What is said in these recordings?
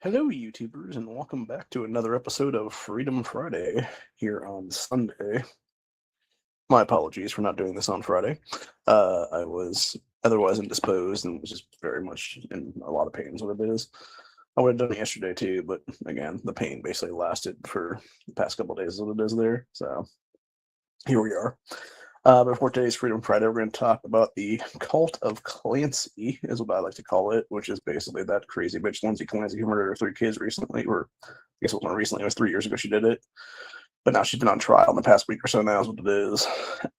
Hello, YouTubers, and welcome back to another episode of Freedom Friday here on Sunday. My apologies for not doing this on Friday. I was otherwise indisposed and was just very much in a lot of pain, is what it is. I would have done it yesterday too, but again, the pain basically lasted for the past couple of days, is what it is there. So here we are. Before today's Freedom Friday, we're going to talk about the Cult of Clancy, is what I like to call it, which is basically that crazy bitch Lindsay Clancy who murdered her 3 kids recently, or I guess it wasn't recently, it was 3 years ago she did it. But now she's been on trial in the past week or so now is what it is.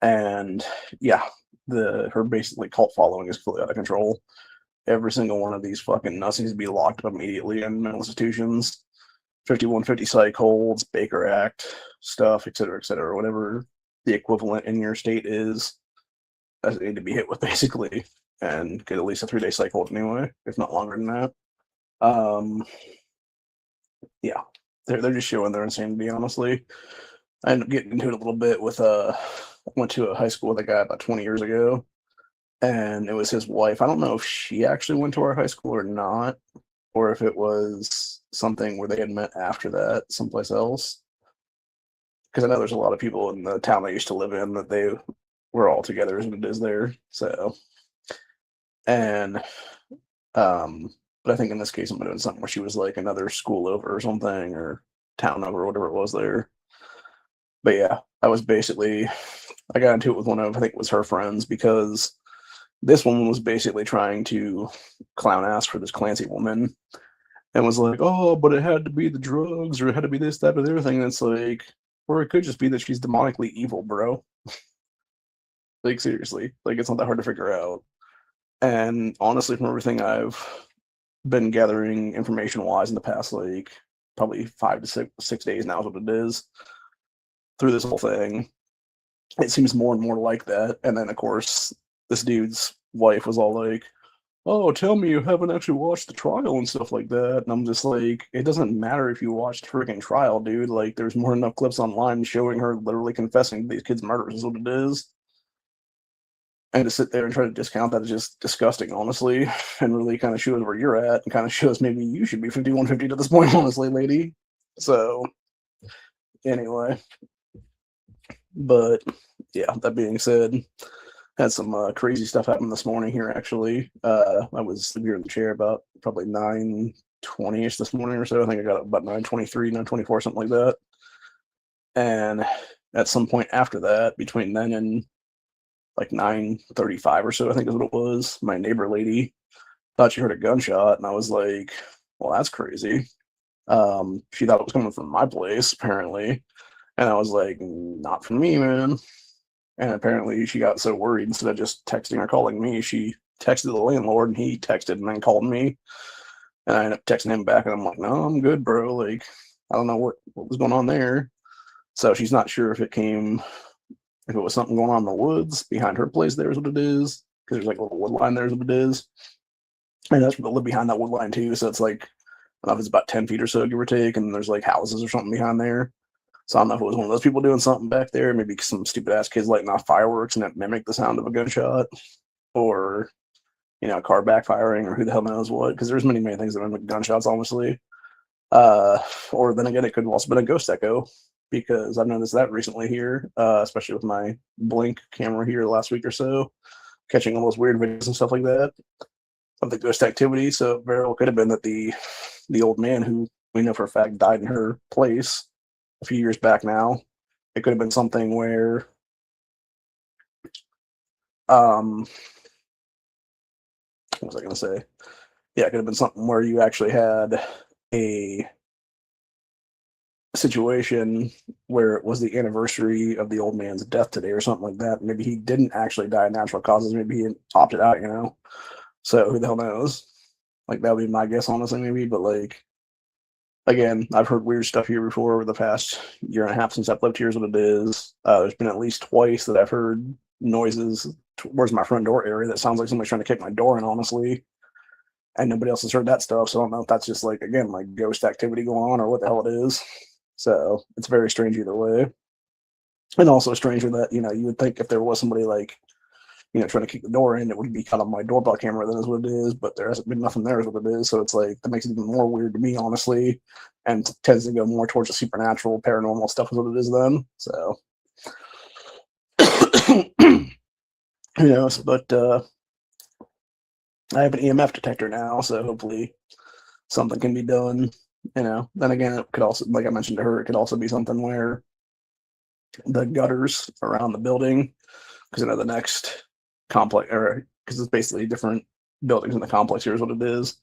And yeah, her basically cult following is fully out of control. Every single one of these fucking nuts needs to be locked up immediately in mental institutions. 5150 psych holds, Baker Act stuff, et cetera, whatever the equivalent in your state is, that need to be hit with basically, and get at least a 3-day psych hold anyway, if not longer than that. Yeah, they're just showing their insanity, honestly. I ended up getting into it a little bit with I went to a high school with a guy about 20 years ago, and it was his wife. I don't know if she actually went to our high school or not, or if it was something where they had met after that someplace else. Because I know there's a lot of people in the town I used to live in that they were all together as it is there. So, and but I think in this case I'm doing something where she was like another school over or something, or town over, or whatever it was there. But yeah, I got into it with one of, I think it was her friends, because this woman was basically trying to clown ass for this Clancy woman, and was like, oh, but it had to be the drugs, or it had to be this, that, or the other thing. And it's like, or it could just be that she's demonically evil, bro. Like, seriously. Like, it's not that hard to figure out. And honestly, from everything I've been gathering information-wise in the past, like, probably 5 to 6 days now is what it is, through this whole thing, it seems more and more like that. And then, of course, this dude's wife was all like, oh, tell me you haven't actually watched the trial and stuff like that. And I'm just like, it doesn't matter if you watched the freaking trial, dude. Like, there's more than enough clips online showing her literally confessing to these kids' murders is what it is. And to sit there and try to discount that is just disgusting, honestly, and really kind of shows where you're at, and kind of shows maybe you should be 5150 to this point, honestly, lady. So, anyway. But, yeah, that being said, had some crazy stuff happen this morning here, actually. I was here in the chair about probably 9:20ish this morning or so. I think I got up about 9:23, 9:24, something like that. And at some point after that, between then and like 9:35 or so, I think is what it was, my neighbor lady thought she heard a gunshot, and I was like, well, that's crazy. She thought it was coming from my place, apparently. And I was like, not from me, man. And apparently she got so worried, instead of just texting or calling me, she texted the landlord, and he texted and then called me. And I ended up texting him back, and I'm like, no, I'm good, bro. Like, I don't know what was going on there. So she's not sure if it was something going on in the woods behind her place there is what it is. Because there's like a little wood line there is what it is. And that's where they live behind that wood line too. So it's like, I don't know if it's about 10 feet or so, give or take. And there's like houses or something behind there. So I don't know if it was one of those people doing something back there, maybe some stupid ass kids lighting off fireworks and it mimicked the sound of a gunshot, or, a car backfiring, or who the hell knows what, because there's many things that mimic gunshots, honestly. Or then again, it could have also been a ghost echo, because I've noticed that recently here, especially with my Blink camera here the last week or so, catching all those weird videos and stuff like that of the ghost activity. So it very well could have been that the old man, who we know for a fact died in her place a few years back now, it could have been something where what was I going to say? Yeah, it could have been something where you actually had a situation where it was the anniversary of the old man's death today or something like that. Maybe he didn't actually die of natural causes. Maybe he opted out, So who the hell knows? Like, that would be my guess, honestly, maybe. But, like, again, I've heard weird stuff here before over the past year and a half since I've lived here is what it is. There's been at least twice that I've heard noises towards my front door area that sounds like somebody's trying to kick my door in, honestly. And nobody else has heard that stuff, so I don't know if that's just, like, again, like ghost activity going on or what the hell it is. So it's very strange either way. And also stranger that, you would think if there was somebody, like, trying to kick the door in, it would be kind of my doorbell camera. That is what it is, but there hasn't been nothing there, is what it is. So it's like that makes it even more weird to me, honestly, and tends to go more towards the supernatural, paranormal stuff, is what it is then. So who knows? But I have an EMF detector now, so hopefully something can be done. Then again, it could also, like I mentioned to her, it could also be something where the gutters around the building, because the next complex, or because it's basically different buildings in the complex here is what it is.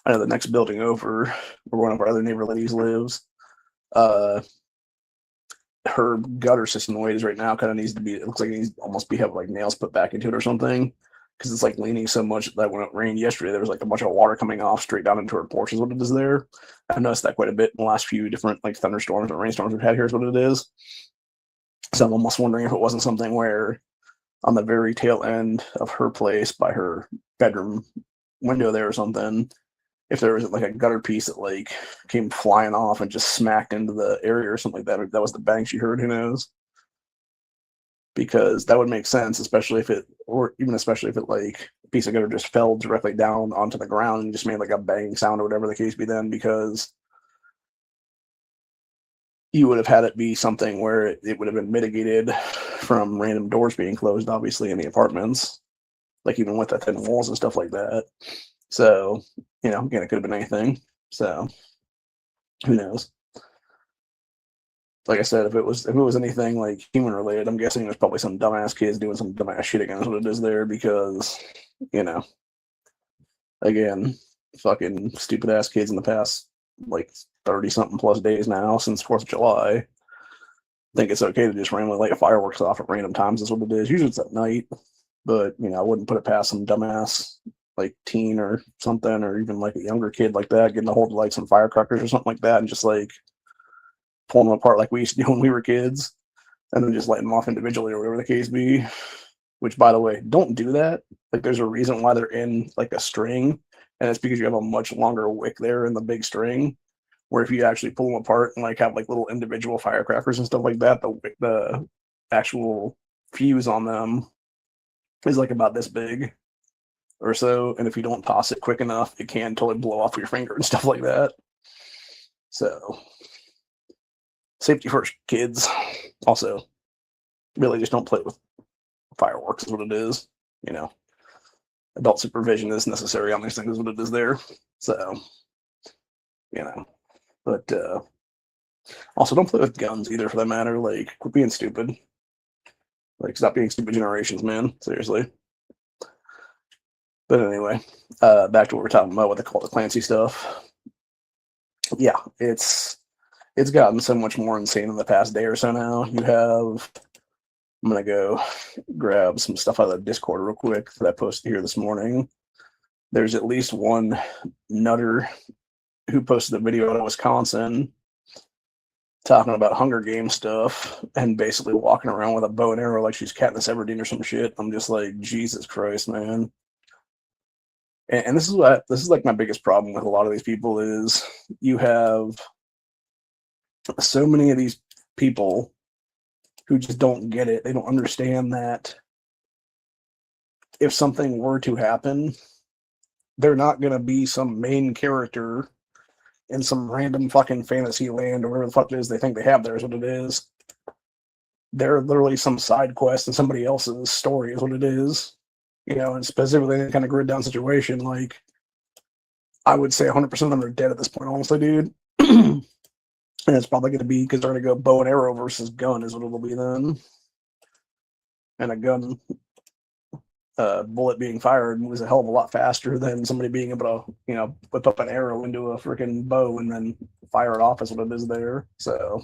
I know the next building over, where one of our other neighbor ladies lives, uh, her gutter system, the way it is right now, kind of needs to be, it looks like it needs to almost be have like nails put back into it or something, because it's like leaning so much that when it rained yesterday, there was like a bunch of water coming off straight down into her porch, is what it is there. I've noticed that quite a bit in the last few different like thunderstorms and rainstorms we've had here, is what it is. So I'm almost wondering if it wasn't something where on the very tail end of her place by her bedroom window there or something, if there was like a gutter piece that like came flying off and just smacked into the area or something like that, or that was the bang she heard, who knows? Because that would make sense, especially if it like a piece of gutter just fell directly down onto the ground and just made like a bang sound or whatever the case be then, because you would have had it be something where it would have been mitigated from random doors being closed, obviously, in the apartments, like even with the thin walls and stuff like that. So, again, it could have been anything. So, who knows? Like I said, if it was anything like human related, I'm guessing there's probably some dumbass kids doing some dumbass shit again, is what it is there, because, again, fucking stupid ass kids in the past like 30 something plus days now since 4th of July think it's okay to just randomly light fireworks off at random times, is what it is. Usually it's at night, but I wouldn't put it past some dumbass like teen or something, or even like a younger kid like that getting a hold of like some firecrackers or something like that and just like pulling them apart like we used to do when we were kids, and then just lighting them off individually or whatever the case be. Which, by the way, don't do that. Like, there's a reason why they're in like a string, and it's because you have a much longer wick there in the big string. Where if you actually pull them apart and like have like little individual firecrackers and stuff like that, the actual fuse on them is like about this big or so, and if you don't toss it quick enough, it can totally blow off your finger and stuff like that. So, safety first, kids. Also, really just don't play with fireworks, is what it is. Adult supervision is necessary on these things, is what it is there. So, but also don't play with guns either, for that matter. Like, quit being stupid. Like, stop being stupid generations, man. Seriously. But anyway, back to what we're talking about with the Cult of Clancy stuff. Yeah, it's gotten so much more insane in the past day or so now. I'm gonna go grab some stuff out of the Discord real quick that I posted here this morning. There's at least one nutter who posted a video out of Wisconsin talking about Hunger Games stuff and basically walking around with a bow and arrow like she's Katniss Everdeen or some shit. I'm just like, Jesus Christ, man. And this is like my biggest problem with a lot of these people is you have so many of these people who just don't get it. They don't understand that if something were to happen, they're not going to be some main character in some random fucking fantasy land or whatever the fuck it is they think they have there, is what it is. They're literally some side quest in somebody else's story, is what it is. And specifically in any kind of grid down situation, like, I would say 100% of them are dead at this point, honestly, dude. And it's probably going to be because they're going to go bow and arrow versus gun, is what it'll be then. And a gun bullet being fired was a hell of a lot faster than somebody being able to, whip up an arrow into a freaking bow and then fire it off, is what it is there. So,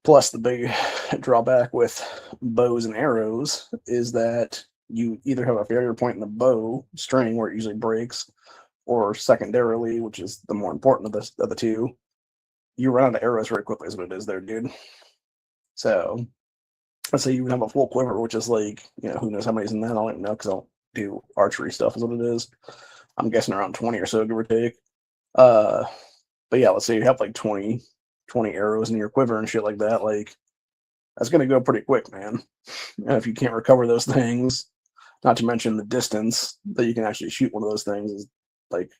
plus the big drawback with bows and arrows is that you either have a failure point in the bow string where it usually breaks, or secondarily, which is the more important of the two, you run out of arrows very quickly, is what it is there, dude. So, let's say you would have a full quiver, which is like, who knows how many's in that? I don't even know because I don't do archery stuff, is what it is. I'm guessing around 20 or so, give or take. But yeah, let's say you have like 20 arrows in your quiver and shit like that. Like, that's going to go pretty quick, man. And if you can't recover those things, not to mention the distance that you can actually shoot one of those things is like,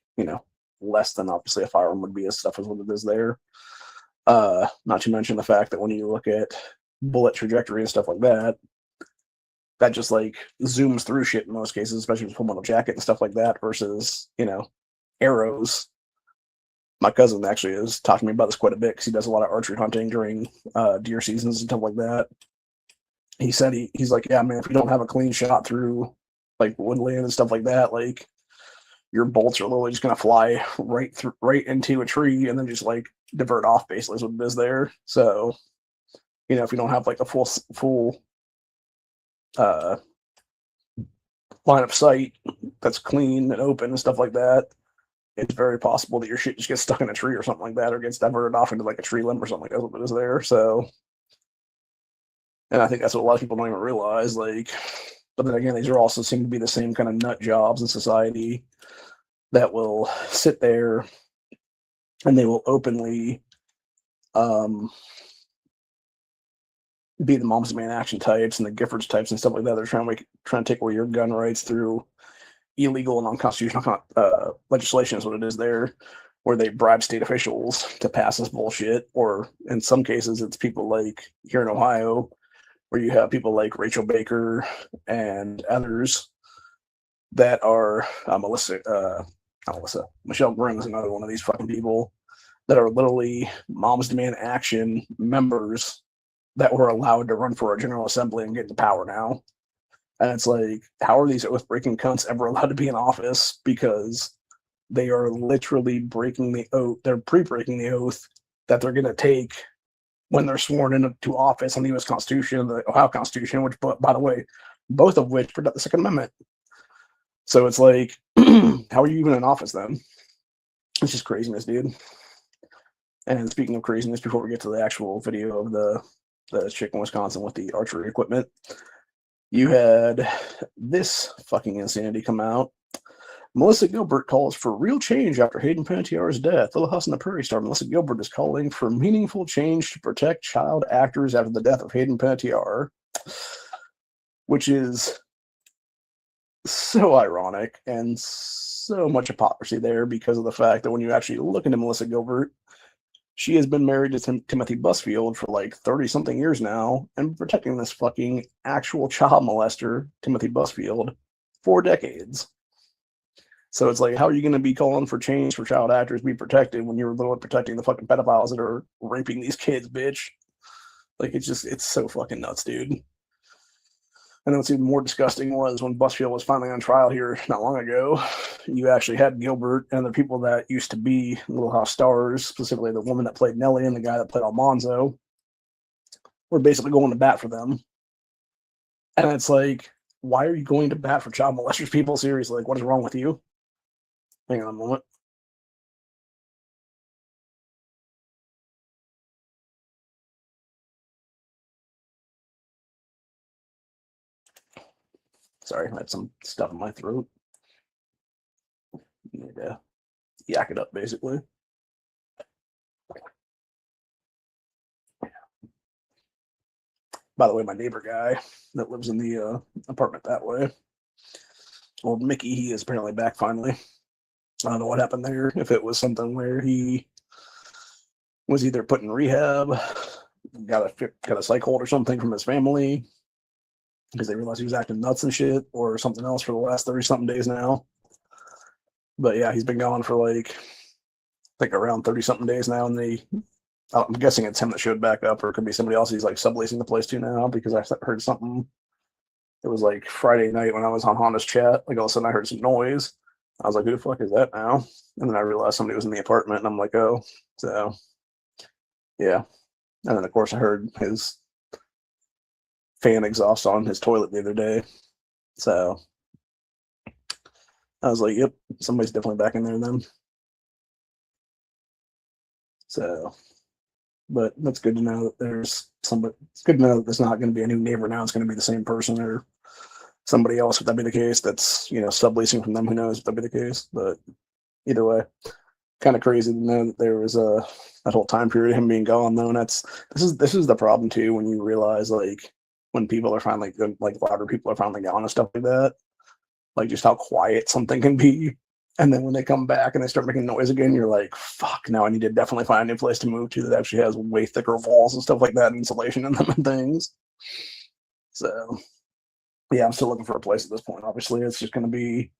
less than obviously a firearm would be as stuff as what it is there. Not to mention the fact that when you look at bullet trajectory and stuff like that, that just like zooms through shit in most cases, especially with full metal jacket and stuff like that versus, arrows. My cousin actually has talked to me about this quite a bit because he does a lot of archery hunting during deer seasons and stuff like that. He said he's like, yeah, man, if you don't have a clean shot through like woodland and stuff like that, like your bolts are literally just gonna fly right into a tree and then just like divert off. Basically, is what it is there. So, if you don't have like a full line of sight that's clean and open and stuff like that, it's very possible that your shit just gets stuck in a tree or something like that, or gets diverted off into like a tree limb or something like that. What it is there. So, and I think that's what a lot of people don't even realize. Like, but then again, these are also seem to be the same kind of nut jobs in society that will sit there and they will openly be the mom's man action types and the Giffords types and stuff like that. They're trying to take away your gun rights through illegal and unconstitutional legislation is what it is there, where they bribe state officials to pass this bullshit. Or in some cases, it's people like here in Ohio, where you have people like Rachel Baker and others that are Michelle Grimm is another one of these fucking people that are literally Moms Demand Action members that were allowed to run for a General Assembly and get into power now. And it's like, how are these oath-breaking cunts ever allowed to be in office? Because they are literally breaking the oath. They're pre-breaking the oath that they're going to take when they're sworn into office on the U.S. Constitution and the Ohio Constitution, which, by the way, both of which protect the Second Amendment. So it's like, how are you even in office then? It's just craziness, dude. And speaking of craziness, before we get to the actual video of the chick in Wisconsin with the archery equipment, you had this fucking insanity come out. Melissa Gilbert calls for real change after Hayden Panettiere's death. Little House on the Prairie star Melissa Gilbert is calling for meaningful change to protect child actors after the death of Hayden Panettiere, which is so ironic and so much hypocrisy there because of the fact that when you actually look into Melissa Gilbert, she has been married to Timothy Busfield for like 30-something years now and protecting this fucking actual child molester, Timothy Busfield, for decades. So it's like, how are you going to be calling for change for child actors to be protected when you're literally protecting the fucking pedophiles that are raping these kids, bitch? Like, it's so fucking nuts, dude. And what's even more disgusting was when Busfield was finally on trial here not long ago, you actually had Gilbert and the people that used to be Little House stars, specifically the woman that played Nellie and the guy that played Almanzo, were basically going to bat for them. And it's like, why are you going to bat for child molesters, people? Seriously, like, what is wrong with you? Hang on a moment. Sorry, I had some stuff in my throat. Need to yak it up, basically. By the way, my neighbor guy that lives in the apartment that way, old Mickey, he is apparently back finally. I don't know what happened there. If it was something where he was either put in rehab, got a psych hold or something from his family, because they realized he was acting nuts and shit, or something else for the last 30-something days now. But yeah, he's been gone for like, I think around 30-something days now, and I'm guessing it's him that showed back up, or it could be somebody else he's like subleasing the place to now, because I heard something. It was like Friday night when I was on Honda's chat, like all of a sudden I heard some noise. I was like, who the fuck is that now? And then I realized somebody was in the apartment, and I'm like, oh. So yeah. And then of course I heard his fan exhaust on his toilet the other day. So I was like, yep, somebody's definitely back in there then. So, but that's good to know that there's somebody. It's good to know that there's not going to be a new neighbor now. It's going to be the same person or somebody else. If that be the case, that's subleasing from them. Who knows if that be the case? But either way, kind of crazy to know that there was that whole time period of him being gone though. And this is the problem too, when you realize like when people are finally like louder people are finally gone and stuff like that, like just how quiet something can be. And then when they come back and they start making noise again, you're like, fuck, now I need to definitely find a new place to move to that actually has way thicker walls and stuff like that, and insulation in them and things. So yeah, I'm still looking for a place at this point. Obviously, it's just going to be,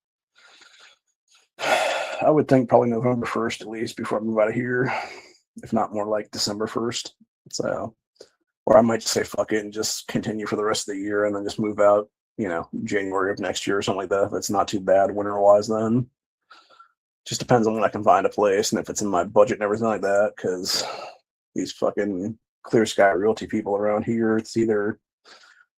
I would think probably November 1st at least before I move out of here, if not more like December 1st. So, or I might just say fuck it and just continue for the rest of the year and then just move out, January of next year or something like that. If it's not too bad winter wise, then just depends on when I can find a place and if it's in my budget and everything like that. Because these fucking Clear Sky Realty people around here, it's either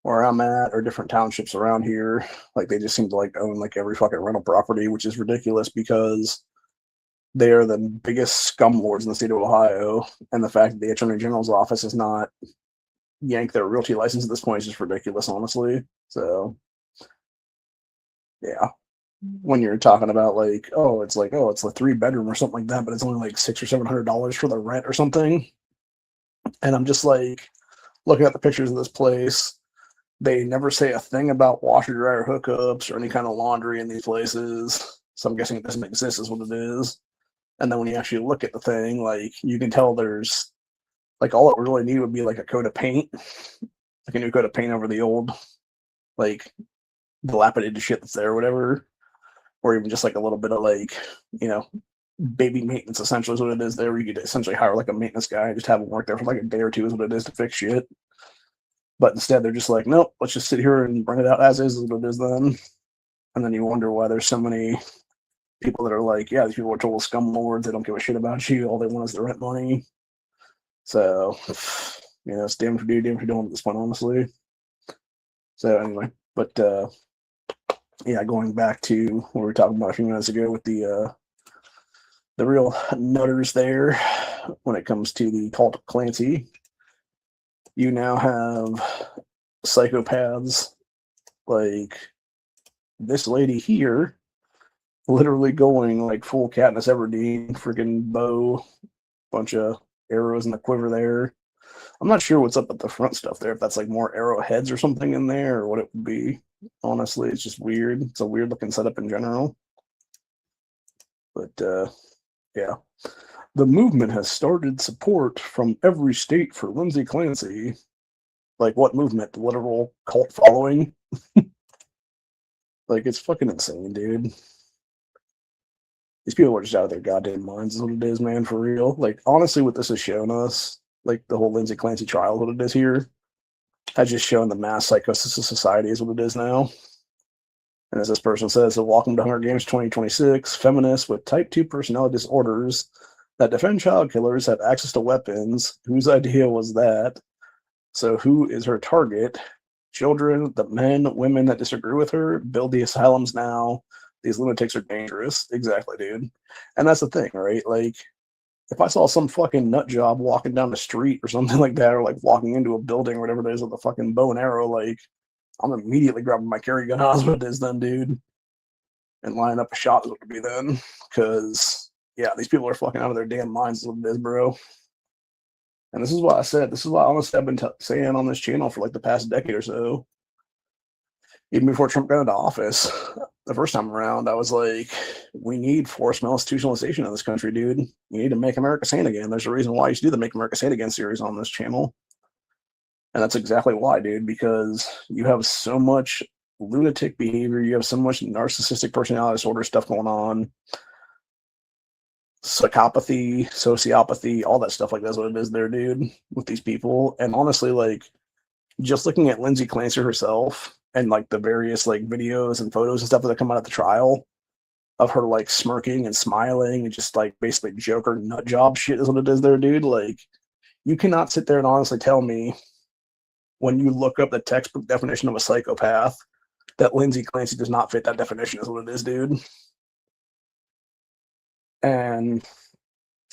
where I'm at or different townships around here, like they just seem to like own like every fucking rental property, which is ridiculous because they are the biggest scum lords in the state of Ohio, and the fact that the Attorney General's office has not yanked their realty license at this point is just ridiculous, honestly. So yeah, when you're talking about like, it's like a 3-bedroom or something like that, but it's only like $600 or $700 for the rent or something, and I'm just like looking at the pictures of this place. They never say a thing about washer dryer hookups or any kind of laundry in these places. So I'm guessing it doesn't exist is what it is. And then when you actually look at the thing, like you can tell there's like all it really need would be like a coat of paint, like a new coat of paint over the old, like dilapidated shit that's there or whatever. Or even just like a little bit of like, baby maintenance essentially is what it is there. Where you could essentially hire like a maintenance guy and just have him work there for like a day or two is what it is to fix shit. But instead, they're just like, nope, let's just sit here and rent it out as is what it is then. And then you wonder why there's so many people that are like, yeah, these people are total scum lords. They don't give a shit about you. All they want is the rent money. So, it's damn for do, damn for don't at this point, honestly. So anyway, but yeah, going back to what we were talking about a few minutes ago with the real nutters there when it comes to the Cult of Clancy. You now have psychopaths like this lady here, literally going like full Katniss Everdeen, freaking bow, bunch of arrows in the quiver there. I'm not sure what's up with the front stuff there, if that's like more arrowheads or something in there, or what it would be. Honestly, it's just weird. It's a weird looking setup in general. But yeah. The movement has started support from every state for Lindsay Clancy. Like, what movement? The literal cult following? Like, it's fucking insane, dude. These people are just out of their goddamn minds is what it is, man, for real. Like, honestly, what this has shown us, like, the whole Lindsay Clancy trial, what it is here, has just shown the mass psychosis of society is what it is now. And as this person says, so welcome to Hunger Games 2026, feminists with type 2 personality disorders that defend child killers have access to weapons. Whose idea was that? So who is her target? Children, the men, women that disagree with her, build the asylums now. These lunatics are dangerous. Exactly, dude. And that's the thing, right? Like, if I saw some fucking nut job walking down the street or something like that, or like walking into a building or whatever it is with a fucking bow and arrow, like, I'm immediately grabbing my carry gun. That's what it is then, dude. And lining up a shot is what it would be then. Because, yeah, these people are fucking out of their damn minds is what it is, bro. And this is why I said, this is why honestly I've been saying on this channel for like the past decade or so. Even before Trump got into office, the first time around, I was like, we need forced institutionalization in this country, dude. You need to make America sane again. There's a reason why you should do the Make America Sane Again series on this channel. And that's exactly why, dude, because you have so much lunatic behavior. You have so much narcissistic personality disorder stuff going on. Psychopathy, sociopathy, all that stuff like that's what it is there, dude, with these people. And honestly, like, just looking at Lindsay Clancy herself and like the various like videos and photos and stuff that come out at the trial of her like smirking and smiling and just like basically Joker nut job shit is what it is there, dude. Like, you cannot sit there and honestly tell me when you look up the textbook definition of a psychopath that Lindsay Clancy does not fit that definition is what it is, dude. And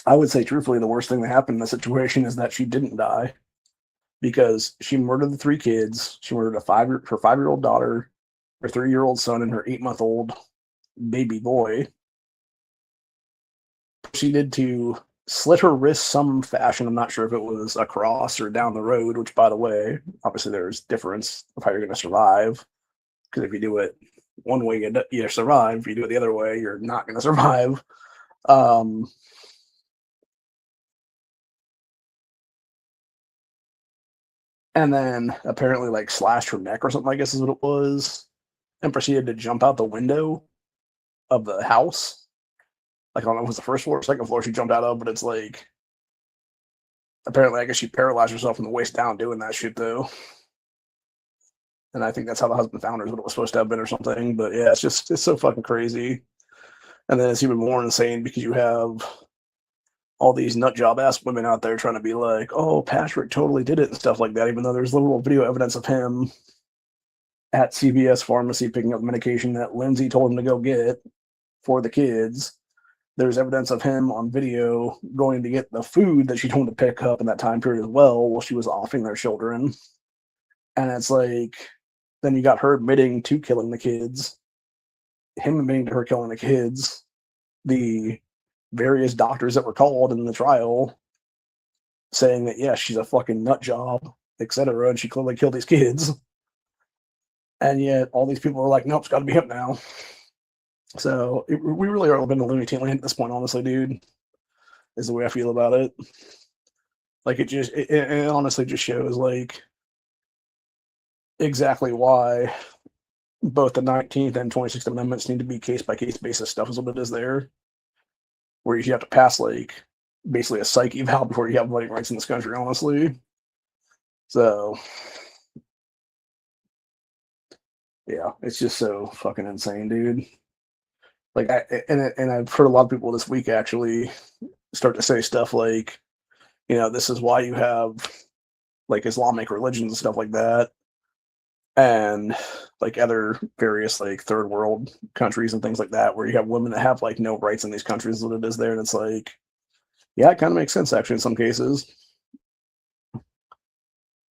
I would say truthfully the worst thing that happened in the situation is that she didn't die, because she murdered the 3 kids. She murdered her 5-year-old daughter, her 3-year-old son, and her 8-month-old baby boy. proceeded to slit her wrist some fashion. I'm not sure if it was across or down the road, which, by the way, obviously there's difference of how you're going to survive. Because if you do it one way, you survive. If you do it the other way, you're not going to survive. Um, and then apparently, like, slashed her neck or something, I guess is what it was, and proceeded to jump out the window of the house. Like, I don't know if it was the first floor or second floor she jumped out of, but it's like, apparently, I guess she paralyzed herself from the waist down doing that shit, though. And I think that's how the husband found her, is what it was supposed to have been or something. But yeah, it's so fucking crazy. And then it's even more insane because you have all these nut job ass women out there trying to be like, oh, Patrick totally did it and stuff like that, even though there's literal video evidence of him at CVS pharmacy picking up medication that Lindsay told him to go get for the kids. There's evidence of him on video going to get the food that she told him to pick up in that time period as well while she was offing their children. And it's like, then you got her admitting to killing the kids, him admitting to her killing the kids, the various doctors that were called in the trial saying that, yeah, she's a fucking nut job, etc. And she clearly killed these kids. And yet all these people are like, nope, it's got to be him now. So we really are living in a Looney Tunes land at this point, honestly, dude, is the way I feel about it. Like, it honestly just shows, like, exactly why both the 19th and 26th Amendments need to be case-by-case basis stuff is what it is there, where you have to pass, like, basically a psych eval before you have voting rights in this country, honestly. So, yeah, it's just so fucking insane, dude. Like, I've heard a lot of people this week actually start to say stuff like, this is why you have, like, Islamic religions and stuff like that, and, like, other various, like, third world countries and things like that, where you have women that have, like, no rights in these countries, is what it is there, and it's like, yeah, it kind of makes sense, actually, in some cases.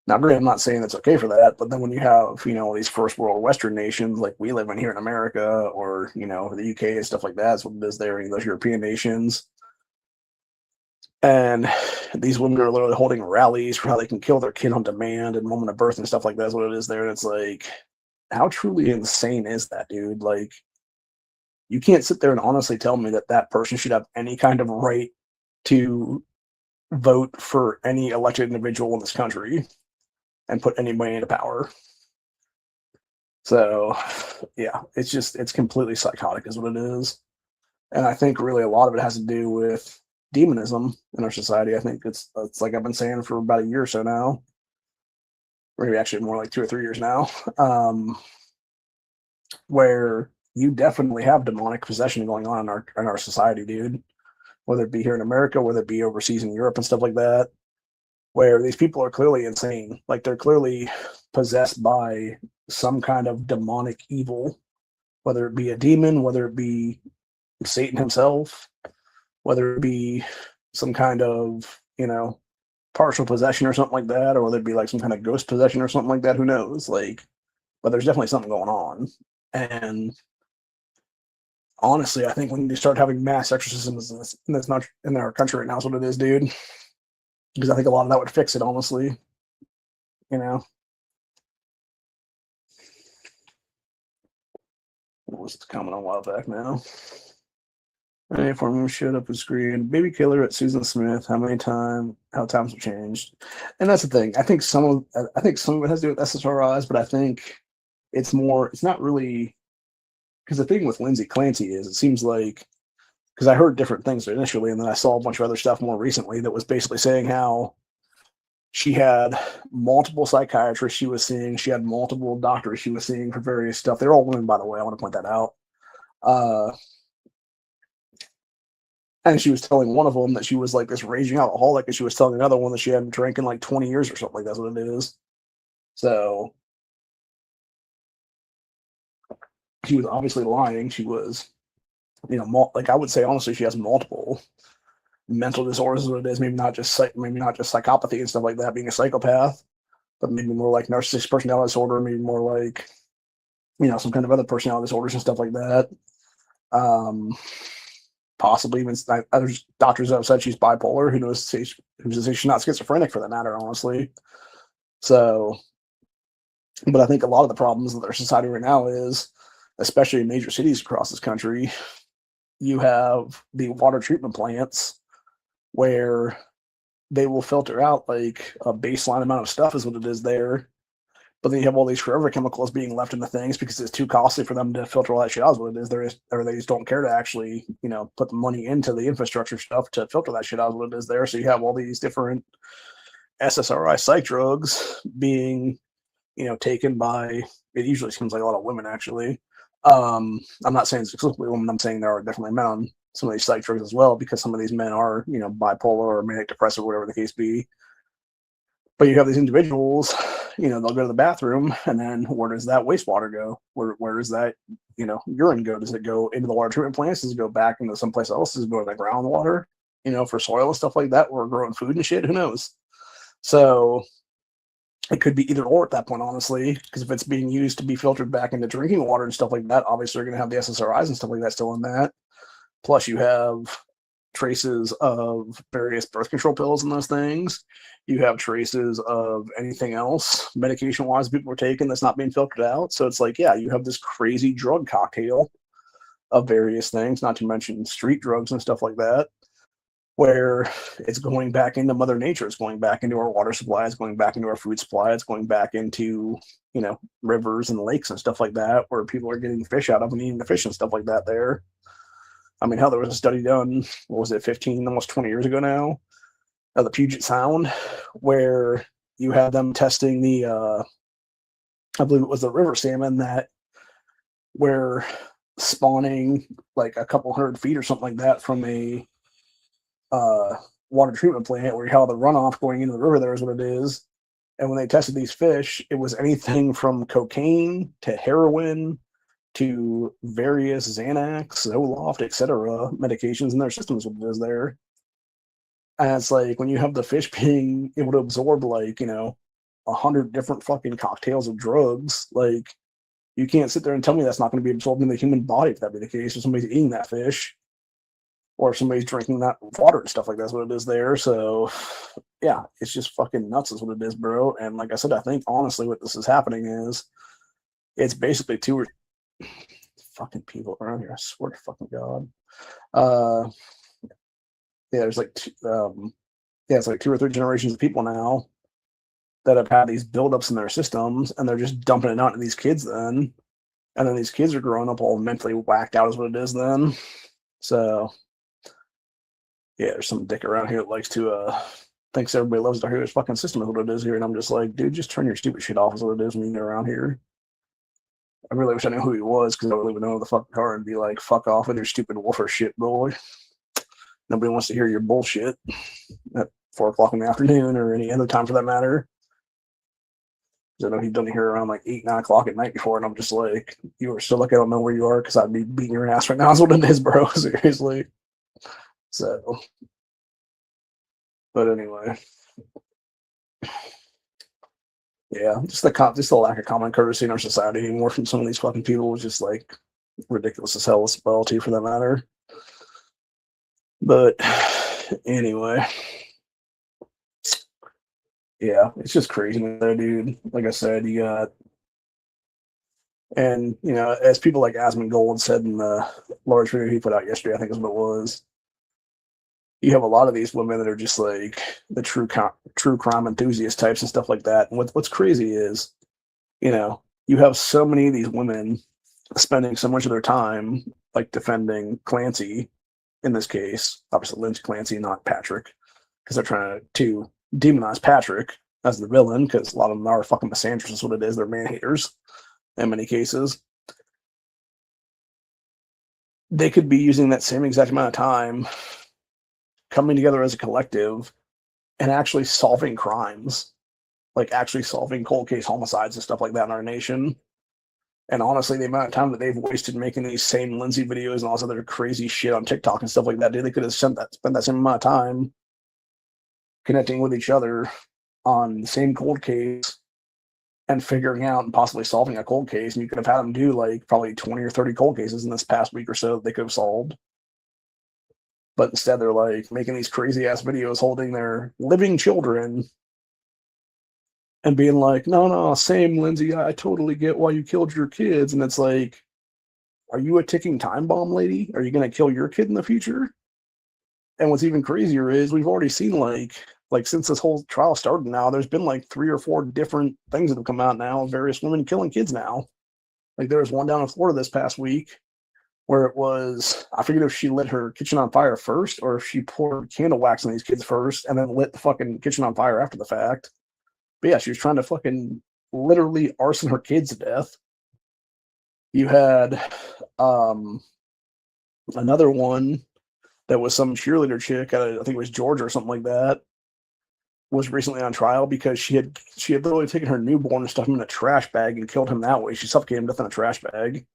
Now, granted, I'm not saying it's okay for that, but then when you have, these first world Western nations like we live in here in America, or, the UK and stuff like that, is what it is there, those European nations. And these women are literally holding rallies for how they can kill their kid on demand and moment of birth and stuff like that is what it is there. And it's like, how truly insane is that, dude? Like, you can't sit there and honestly tell me that that person should have any kind of right to vote for any elected individual in this country and put anybody into power. So, yeah, it's completely psychotic is what it is. And I think really a lot of it has to do with demonism in our society. I think it's like I've been saying for about a year or so now, or maybe actually more like 2 or 3 years now, where you definitely have demonic possession going on in our society, dude. Whether it be here in America, whether it be overseas in Europe and stuff like that, where these people are clearly insane. Like, they're clearly possessed by some kind of demonic evil, whether it be a demon, whether it be Satan himself, whether it be some kind of, partial possession or something like that, or whether it be like some kind of ghost possession or something like that, who knows? Like, but there's definitely something going on. And honestly, I think we need to start having mass exorcisms in our country right now is what it is, dude. Because I think a lot of that would fix it, honestly. What was the comment a while back now? Any form showed up and screamed, "Baby killer" at Susan Smith. How times have changed. And that's the thing. I think some of it has to do with SSRIs, but I think it's not really, because the thing with Lindsay Clancy is, it seems like, because I heard different things initially, and then I saw a bunch of other stuff more recently that was basically saying how she had multiple psychiatrists she was seeing, she had multiple doctors she was seeing for various stuff. They're all women, by the way. I want to point that out. And she was telling one of them that she was like this raging alcoholic, and she was telling another one that she hadn't drank in like 20 years or something like that's what it is. So she was obviously lying. She was, like, I would say honestly, she has multiple mental disorders. What it is, maybe not just psychopathy and stuff like that, being a psychopath, but maybe more like narcissistic personality disorder, maybe more like, some kind of other personality disorders and stuff like that. possibly even there's doctors that have said she's bipolar. Who knows? Who's to say she's not schizophrenic for that matter? Honestly, so. But I think a lot of the problems with our society right now is, especially in major cities across this country, you have the water treatment plants where they will filter out like a baseline amount of stuff is what it is there. But then you have all these forever chemicals being left in the things because it's too costly for them to filter all that shit out. Is what it is. Or they just don't care to actually, put the money into the infrastructure stuff to filter that shit out. Is what it is there. So you have all these different SSRI psych drugs being, taken by. It usually seems like a lot of women actually. I'm not saying it's exclusively women. I'm saying there are definitely men on some of these psych drugs as well because some of these men are, bipolar or manic depressive, whatever the case be. But you have these individuals, they'll go to the bathroom, and then where does that wastewater go? Where does that, urine go? Does it go into the water treatment plants? Does it go back into someplace else? Does it go to the groundwater, for soil and stuff like that, or growing food and shit? Who knows? So it could be either or at that point, honestly, because if it's being used to be filtered back into drinking water and stuff like that, obviously you're going to have the SSRIs and stuff like that still in that. Plus you have traces of various birth control pills in those things. You have traces of anything else medication-wise people are taking that's not being filtered out. So it's like, yeah, you have this crazy drug cocktail of various things, not to mention street drugs and stuff like that, where it's going back into Mother Nature. It's going back into our water supply. It's going back into our food supply. It's going back into, rivers and lakes and stuff like that, where people are getting fish out of and eating the fish and stuff like that there. I mean, hell, there was a study done, what was it, 15, almost 20 years ago now, of the Puget Sound, where you had them testing the, I believe it was the river salmon that were spawning like a couple 100 feet or something like that from a water treatment plant, where you have the runoff going into the river there is what it is. And when they tested these fish, it was anything from cocaine to heroin to various Xanax, Zoloft, etc. medications in their systems, what it is there. And it's like when you have the fish being able to absorb like, 100 different fucking cocktails of drugs, like you can't sit there and tell me that's not going to be absorbed in the human body if that be the case, if somebody's eating that fish or if somebody's drinking that water and stuff like that's what it is there. So yeah, it's just fucking nuts is what it is, bro. And like I said, I think honestly what this is happening is it's basically two or fucking people around here. I swear to fucking God. Yeah, there's like, it's like 2 or 3 generations of people now that have had these buildups in their systems, and they're just dumping it out to these kids then. And then these kids are growing up all mentally whacked out is what it is then. So, yeah, there's some dick around here that likes to, thinks everybody loves to hear his fucking system is what it is here. And I'm just like, dude, just turn your stupid shit off is what it is when you're around here. I really wish I knew who he was because I would even know the fucking car and be like, fuck off with your stupid woofer shit, boy. Nobody wants to hear your bullshit at 4 o'clock in the afternoon or any other time for that matter. I know he's done it here around like 8, 9 o'clock at night before, and I'm just like, you are still lucky I don't know where you are because I'd be beating your ass right now is what it is, bro. Seriously. So, but anyway. Yeah, just the lack of common courtesy in our society anymore from some of these fucking people is just like ridiculous as hell as well too for that matter. But anyway, yeah, it's just crazy though, dude. Like I said, you got, and as people like Asmongold said in the large video he put out yesterday, I think is what it was. You have a lot of these women that are just like the true crime enthusiast types and stuff like that. And what's crazy is, you have so many of these women spending so much of their time like defending Clancy. In this case, obviously Lindsay Clancy, not Patrick, because they're trying to demonize Patrick as the villain, because a lot of them are fucking misandrists, is what it is. They're man haters in many cases. They could be using that same exact amount of time coming together as a collective and actually solving crimes, like actually solving cold case homicides and stuff like that in our nation. And honestly, the amount of time that they've wasted making these same Lindsay videos and all this other crazy shit on TikTok and stuff like that, dude, they could have spent that same amount of time connecting with each other on the same cold case and figuring out and possibly solving a cold case. And you could have had them do like probably 20 or 30 cold cases in this past week or so that they could have solved. But instead, they're like making these crazy ass videos holding their living children and being like, no, no, same, Lindsay. I totally get why you killed your kids. And it's like, are you a ticking time bomb, lady? Are you going to kill your kid in the future? And what's even crazier is we've already seen like since this whole trial started now, there's been like 3 or 4 different things that have come out now of various women killing kids now. Like there was one down in Florida this past week where it was, I forget if she lit her kitchen on fire first or if she poured candle wax on these kids first and then lit the fucking kitchen on fire after the fact. But yeah, she was trying to fucking literally arson her kids to death. You had another one that was some cheerleader chick, I think it was Georgia or something like that, was recently on trial because she had literally taken her newborn and stuffed him in a trash bag and killed him that way. She suffocated him to death in a trash bag.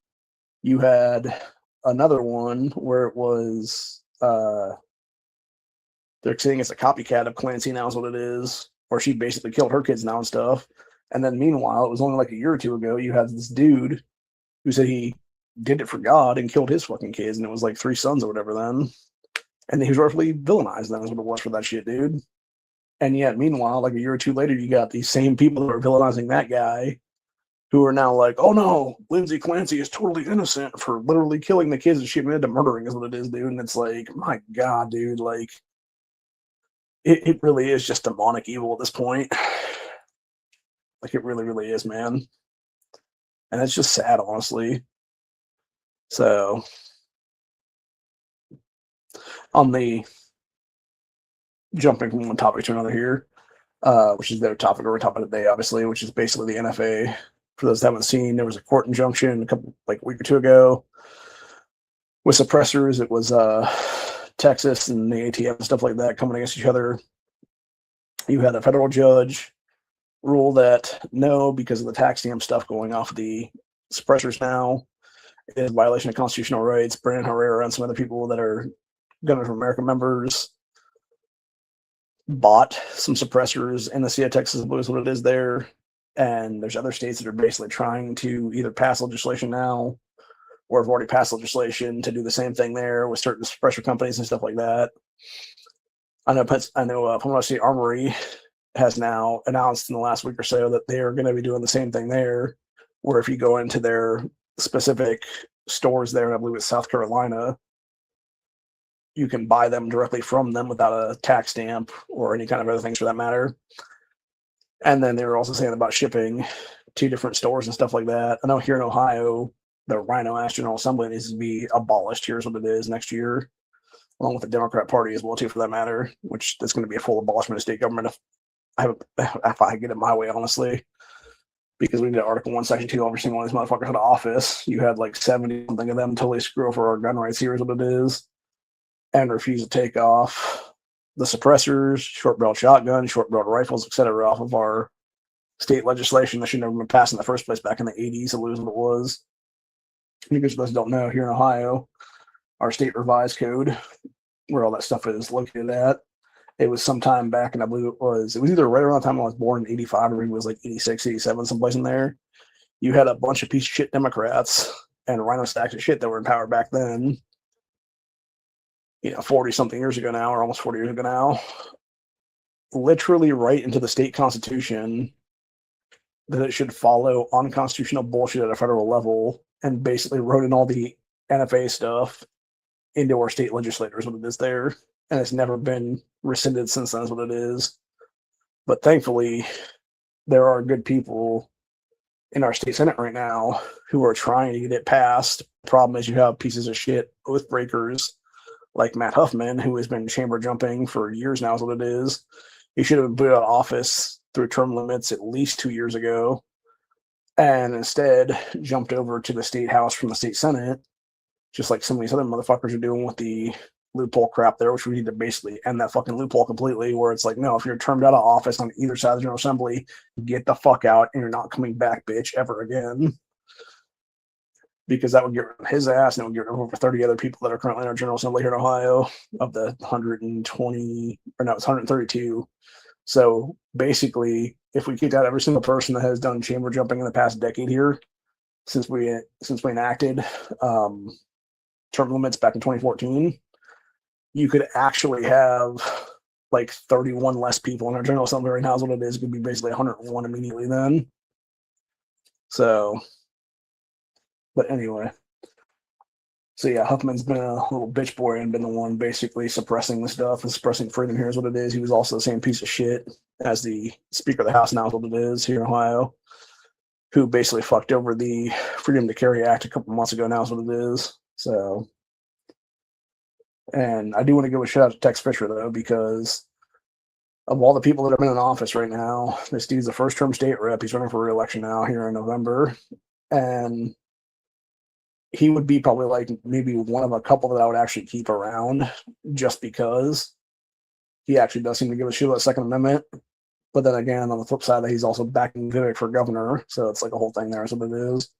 You had another one where it was they're saying it's a copycat of Clancy now is what it is, where she basically killed her kids now and stuff. And then meanwhile, it was only like a year or two ago, you had this dude who said he did it for God and killed his fucking kids, and it was like 3 sons or whatever then. And he was roughly villainized. That was what it was for that shit, dude. And yet, meanwhile, like a year or two later, you got these same people that were villainizing that guy who are now like, oh no, Lindsay Clancy is totally innocent for literally killing the kids and she admitted to murdering is what it is, dude. And it's like, my God, dude, like, it really is just demonic evil at this point. Like, it really, really is, man. And it's just sad, honestly. So, on the jumping from one topic to another here, which is their topic or topic of the day, obviously, which is basically the NFA. For those that haven't seen, there was a court injunction a week or two ago with suppressors. It was Texas and the ATF and stuff like that coming against each other. You had a federal judge rule that no, because of the tax stamp stuff going off the suppressors now, it is a violation of constitutional rights. Brandon Herrera and some other people that are Gunners of America members bought some suppressors in the state of Texas, I believe is what it is there. And there's other states that are basically trying to either pass legislation now or have already passed legislation to do the same thing there with certain suppressor companies and stuff like that. I know Palmetto State Armory has now announced in the last week or so that they are going to be doing the same thing there, where if you go into their specific stores there, I believe it's South Carolina, you can buy them directly from them without a tax stamp or any kind of other things for that matter. And then they were also saying about shipping to different stores and stuff like that. I know here in Ohio, the Rhino Ash General Assembly needs to be abolished. Here's what it is next year, along with the Democrat Party as well, too, for that matter, which is going to be a full abolishment of state government if I get it my way, honestly. Because we did Article 1, Section 2, every single one of these motherfuckers out of office. You had like 70 something of them totally screw over our gun rights. Here's what it is. And refuse to take off the suppressors, short-barreled shotguns, short-barreled rifles, etc., off of our state legislation that should never been passed in the first place back in the 80s. To lose what it was. Because those don't know, here in Ohio, our state revised code, where all that stuff is located at, it was sometime back, and I believe it was either right around the time I was born in 85 or it was like 86, 87, someplace in there. You had a bunch of piece of shit Democrats and rhino stacks of shit that were in power back then, 40 something years ago now, or almost 40 years ago now, literally write into the state constitution that it should follow unconstitutional bullshit at a federal level, and basically wrote in all the NFA stuff into our state legislators when it is there. And it's never been rescinded since then, is what it is. But thankfully, there are good people in our state Senate right now who are trying to get it passed. The problem is you have pieces of shit oath breakers like Matt Huffman, who has been chamber jumping for years now, is what it is. He should have been put out of office through term limits at least 2 years ago, and instead jumped over to the state house from the state Senate, just like some of these other motherfuckers are doing with the loophole crap there, which we need to basically end that fucking loophole completely, where it's like, no, if you're termed out of office on either side of the General Assembly, get the fuck out and you're not coming back, bitch, ever again. Because that would get rid of his ass, and it would get rid of over 30 other people that are currently in our General Assembly here in Ohio of the 120, or no, it's 132. So basically, if we kicked out every single person that has done chamber jumping in the past decade here, since we enacted term limits back in 2014, you could actually have like 31 less people in our general assembly right now is what it is. It could be basically 101 immediately then. So, but anyway. So yeah, Huffman's been a little bitch boy and been the one basically suppressing the stuff and suppressing freedom here is what it is. He was also the same piece of shit as the Speaker of the House now is what it is here in Ohio, who basically fucked over the Freedom to Carry Act a couple months ago now is what it is. So, and I do want to give a shout out to Tex Fisher though, because of all the people that have been in office right now, this dude's a first term state rep. He's running for re-election now here in November. And he would be probably like maybe one of a couple that I would actually keep around just because he actually does seem to give a shit about the Second Amendment. But then again, on the flip side, that he's also backing Vivek for governor. So it's like a whole thing there is what it is.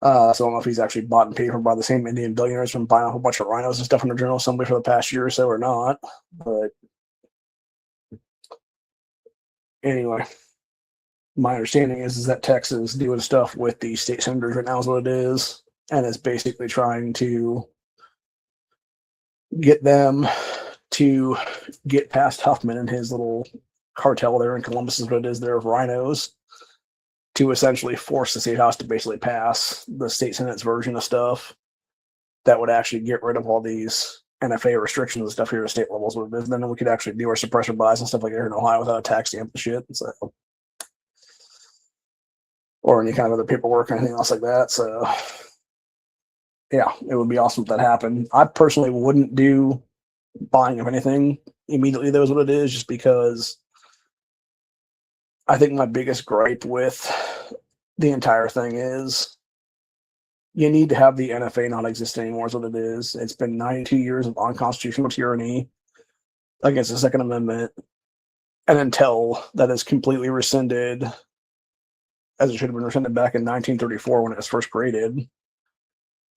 So I don't know if he's actually bought and paid for by the same Indian billionaires from buying a whole bunch of rhinos and stuff in the General Assembly for the past year or so or not. But anyway, my understanding is that Texas is doing stuff with the state senators right now is what it is. And is basically trying to get them to get past Huffman and his little cartel there in Columbus is what it is there of rhinos to essentially force the state house to basically pass the state senate's version of stuff that would actually get rid of all these NFA restrictions and stuff here at state levels. What it is, then we could actually do our suppressor buys and stuff like that here in Ohio without a tax stamp and shit. So, or any kind of other paperwork or anything else like that. So yeah, it would be awesome if that happened. I personally wouldn't do buying of anything immediately. That was what it is, just because I think my biggest gripe with the entire thing is you need to have the NFA not exist anymore is what it is. It's been 92 years of unconstitutional tyranny against the Second Amendment. And until that is completely rescinded, as it should have been rescinded back in 1934 when it was first created,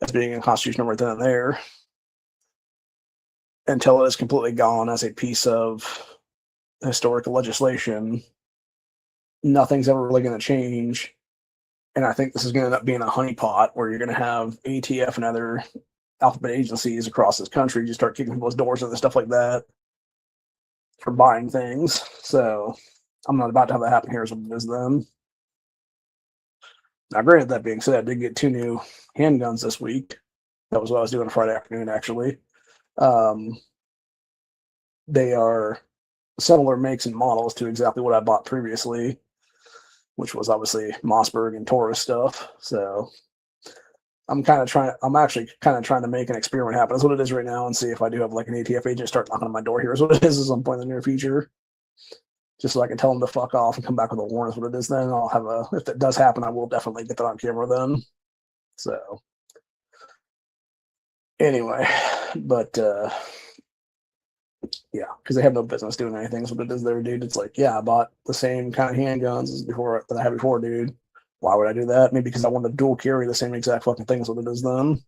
as being unconstitutional right then and there, until it is completely gone as a piece of historical legislation, nothing's ever really going to change. And I think this is going to end up being a honeypot where you're going to have ATF and other alphabet agencies across this country just start kicking people's doors and stuff like that for buying things. So I'm not about to have that happen here as what it is then. Now, granted, that being said, I did get 2 new handguns this week. That was what I was doing Friday afternoon, actually. They are similar makes and models to exactly what I bought previously, which was obviously Mossberg and Taurus stuff. So I'm actually kind of trying to make an experiment happen. That's what it is right now, and see if I do have like an ATF agent start knocking on my door here is what it is at some point in the near future. Just so I can tell them to fuck off and come back with a warrant is what it is then. I'll have if that does happen, I will definitely get that on camera then. So anyway, but yeah, because they have no business doing anything. So what it is there, dude. It's like, yeah, I bought the same kind of handguns as before that I had before, dude. Why would I do that? Maybe because I want to dual carry the same exact fucking thing as what it is then.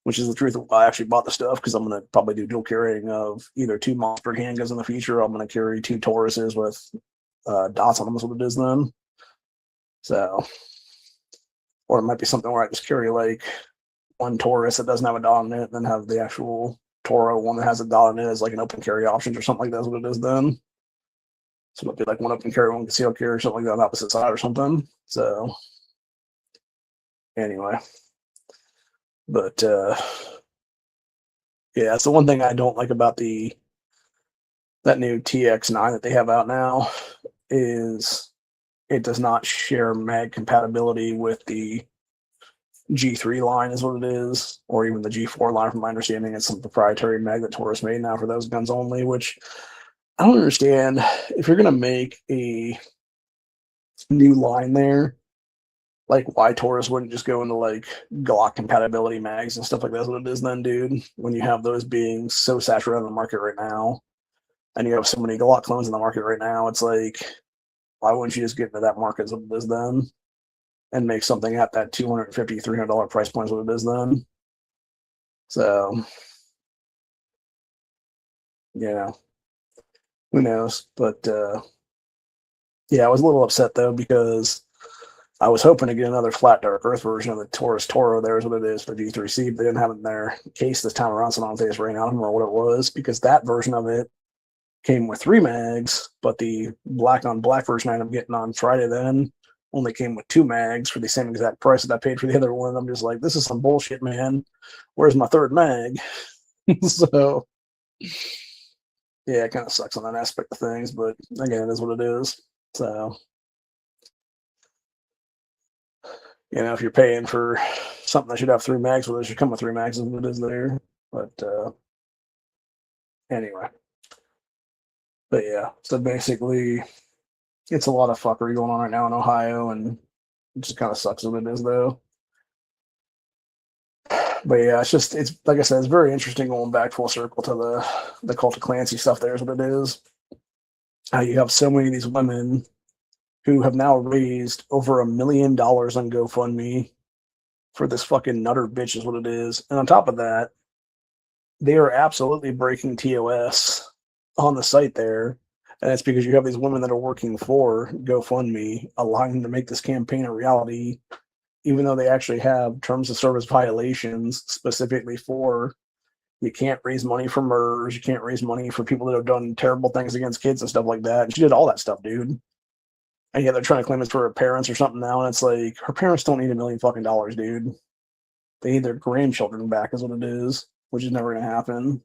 Which is the truth. I actually bought the stuff because I'm going to probably do dual carrying of either 2 Mossberg handguns in the future. Or I'm going to carry 2 Tauruses with dots on them is what it is then. So, or it might be something where I just carry like 1 Taurus that doesn't have a dot on it, and then have the actual Toro one that has a dot on it as like an open carry option or something like that is what it is then. So it might be like 1 open carry, 1 concealed carry, or something like that on the opposite side or something. So anyway. But yeah, it's the one thing I don't like about that new TX9 that they have out now is it does not share mag compatibility with the G3 line is what it is, or even the G4 line from my understanding. It's some proprietary mag that Taurus made now for those guns only, which I don't understand. If you're going to make a new line there, like why Taurus wouldn't just go into like Glock compatibility mags and stuff like that's what it is then, dude, when you have those being so saturated in the market right now and you have so many Glock clones in the market right now. It's like, why wouldn't you just get into that market as what it is then and make something at that $250, $300 price point as what it is then? So yeah, who knows? But yeah, I was a little upset though because I was hoping to get another flat dark earth version of the Taurus Toro. There is what it is for G3C. But they didn't have it in their case this time around, so I don't think it's right now. I don't remember what it was, because that version of it came with 3 mags, but the black on black version I ended up getting on Friday then only came with 2 mags for the same exact price that I paid for the other one. I'm just like, this is some bullshit, man. Where's my 3rd mag? So yeah, it kind of sucks on that aspect of things, but again, it is what it is. So, you know, if you're paying for something that should have 3 mags, well, it should come with 3 mags, and it is there. But anyway, but yeah, so basically, it's a lot of fuckery going on right now in Ohio, and it just kind of sucks what it is, though. But yeah, it's like I said, it's very interesting going back full circle to the Cult of Clancy stuff. There's what it is. How you have so many of these women who have now raised over $1 million on GoFundMe for this fucking nutter bitch is what it is. And on top of that, they are absolutely breaking TOS on the site there. And it's because you have these women that are working for GoFundMe, allowing them to make this campaign a reality, even though they actually have terms of service violations specifically for you can't raise money for murderers, you can't raise money for people that have done terrible things against kids and stuff like that. And she did all that stuff, dude. And yeah, they're trying to claim it's for her parents or something now, and it's like her parents don't need $1 million fucking dollars, dude. They need their grandchildren back, is what it is, which is never gonna happen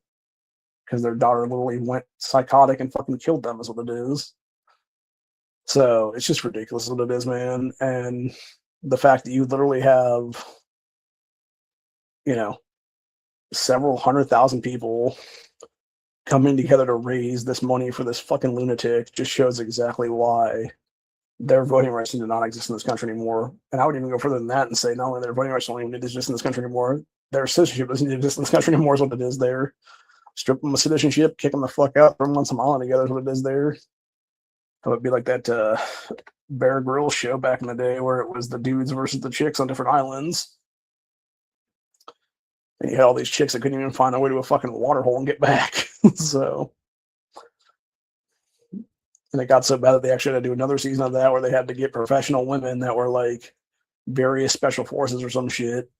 because their daughter literally went psychotic and fucking killed them, is what it is. So it's just ridiculous, is what it is, man. And the fact that you literally have, you know, several 100,000 people coming together to raise this money for this fucking lunatic just shows exactly why their voting rights do not exist in this country anymore. And I would even go further than that and say not only their voting rights don't even exist in this country anymore, their citizenship doesn't exist in this country anymore is what it is there. Strip them of citizenship, kick them the fuck out, throw them on some island together is what it is there. It would be like that Bear Grylls show back in the day where it was the dudes versus the chicks on different islands. And you had all these chicks that couldn't even find their way to a fucking water hole and get back. So, and it got so bad that they actually had to do another season of that where they had to get professional women that were like various special forces or some shit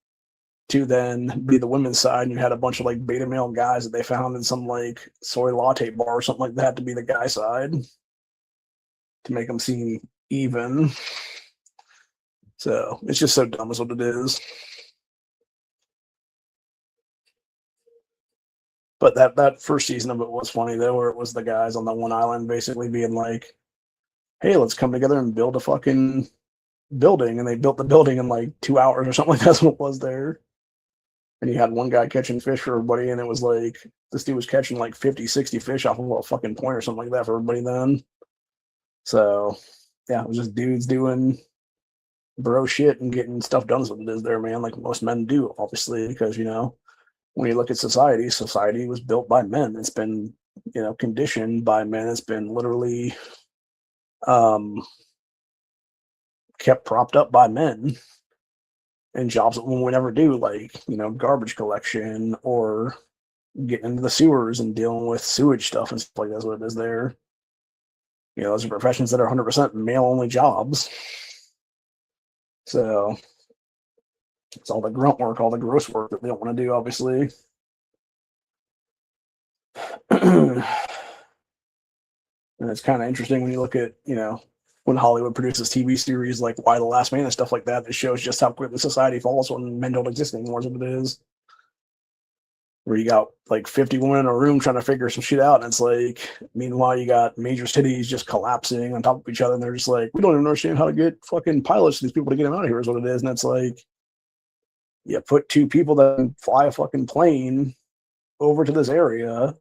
to then be the women's side. And you had a bunch of like beta male guys that they found in some like soy latte bar or something like that to be the guy side to make them seem even. So it's just so dumb is what it is. But that first season of it was funny though, where it was the guys on the one island basically being like, "Hey, let's come together and build a fucking building," and they built the building in like 2 hours or something like that's what it was there. And you had one guy catching fish for everybody, and it was like this dude was catching like 50, 60 fish off of a fucking point or something like that for everybody then. So yeah, it was just dudes doing bro shit and getting stuff done is what it is there, man, like most men do, obviously, because you know, when you look at society was built by men. It's been, you know, conditioned by men. It's been literally kept propped up by men and jobs that women would never do, like, you know, garbage collection or getting into the sewers and dealing with sewage stuff and stuff like that's what it is there. You know, those are professions that are 100% male only jobs. So it's all the grunt work, all the gross work that they don't want to do, obviously. And it's kind of interesting when you look at, you know, when Hollywood produces TV series like Why the Last Man and stuff like that, that shows just how quickly society falls when men don't exist anymore, is what it is. Where you got like 50 women in a room trying to figure some shit out, and it's like, meanwhile, you got major cities just collapsing on top of each other, and they're just like, we don't even understand how to get fucking pilots to these people to get them out of here, is what it is. And it's like, you put 2 people that can fly a fucking plane over to this area,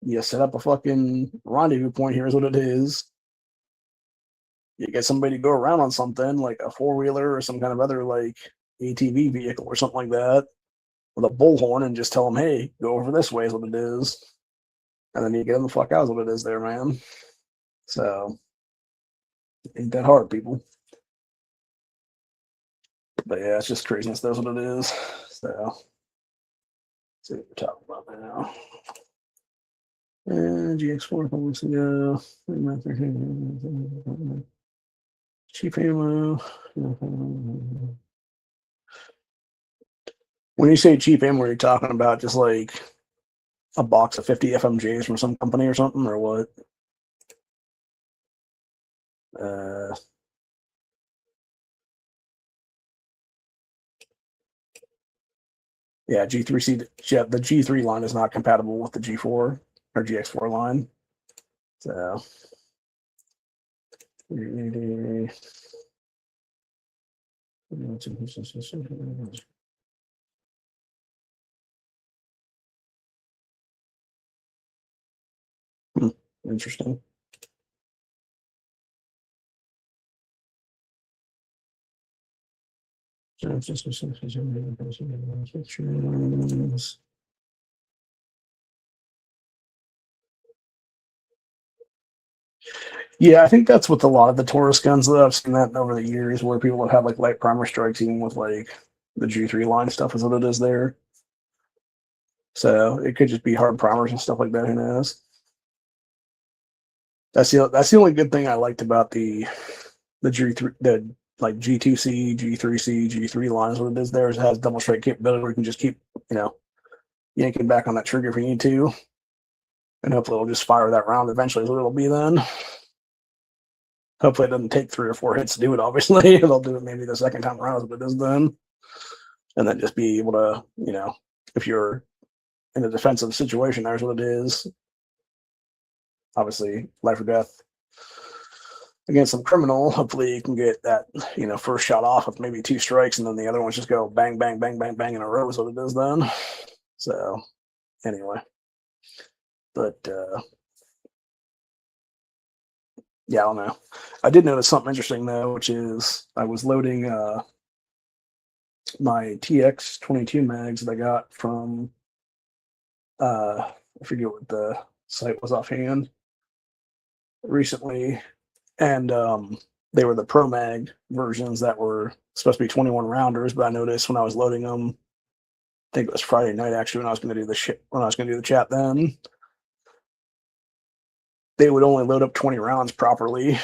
you set up a fucking rendezvous point here, is what it is. You get somebody to go around on something like a 4-wheeler or some kind of other like ATV vehicle or something like that with a bullhorn and just tell them, hey, go over this way is what it is. And then you get them the fuck out is what it is there, man. So, ain't that hard, people. But yeah, it's just craziness. That's what it is. So, let's see what we're talking about now. GX4 months ago. Cheap ammo. When you say cheap ammo, are you talking about just like a box of 50 FMJs from some company or something, or what? Yeah, G3C. Yeah, the G3 line is not compatible with the G4 or GX4 line. So. Interesting. Yeah, I think that's with a lot of the Taurus guns that I've seen that over the years, where people have had like light primer strikes, even with like the G3 line stuff, is what it is there. So it could just be hard primers and stuff like that. Who knows? That's the only good thing I liked about the G3, the like G2C, G3C, G3 line is what it is there. Is it has double strike capability where you can just keep, yanking back on that trigger if you need to, and hopefully it'll just fire that round eventually. Is what it'll be then. Hopefully it doesn't take 3 or 4 hits to do it. Obviously, they'll do it maybe the second time around, is what it is then, and then just be able to, if you're in a defensive situation, there's what it is. Obviously, life or death against some criminal. Hopefully, you can get that, first shot off with maybe 2 strikes, and then the other ones just go bang, bang, bang, bang, bang in a row. Is what it is then. So, anyway, but yeah, I don't know. I did notice something interesting though, which is I was loading my TX22 mags that I got from I forget what the site was offhand recently, and they were the Pro Mag versions that were supposed to be 21 rounders. But I noticed when I was loading them, I think it was Friday night actually when I was going to do the chat, then they would only load up 20 rounds properly.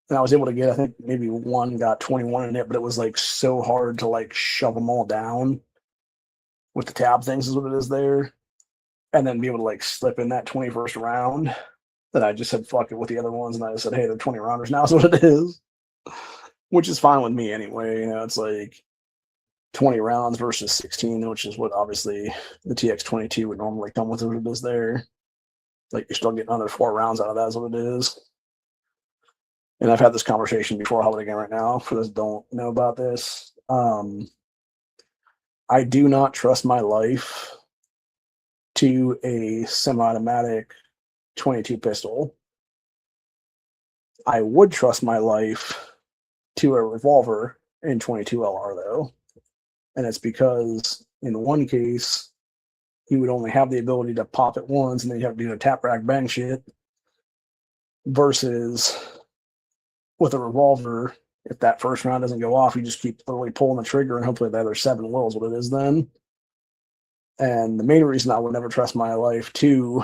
And I was able to get, I think maybe one got 21 in it, but it was like so hard to like shove them all down with the tab things, is what it is there, and then be able to like slip in that 21st round. That I just said fuck it with the other ones, and I just said, hey, they're 20 rounders now, is what it is, which is fine with me anyway. It's like 20 rounds versus 16, which is what obviously the TX22 would normally come with, what it is there. Like you're still getting another 4 rounds out of that, is what it is. And I've had this conversation before. I'll have it again right now for those who don't know about this. I do not trust my life to a semi-automatic 22 pistol. I would trust my life to a revolver in 22 LR though. And it's because in one case, you would only have the ability to pop it once and then you have to do a tap rack bang shit, versus with a revolver, if that first round doesn't go off, you just keep literally pulling the trigger and hopefully the other 7 will, is what it is then. And the main reason I would never trust my life to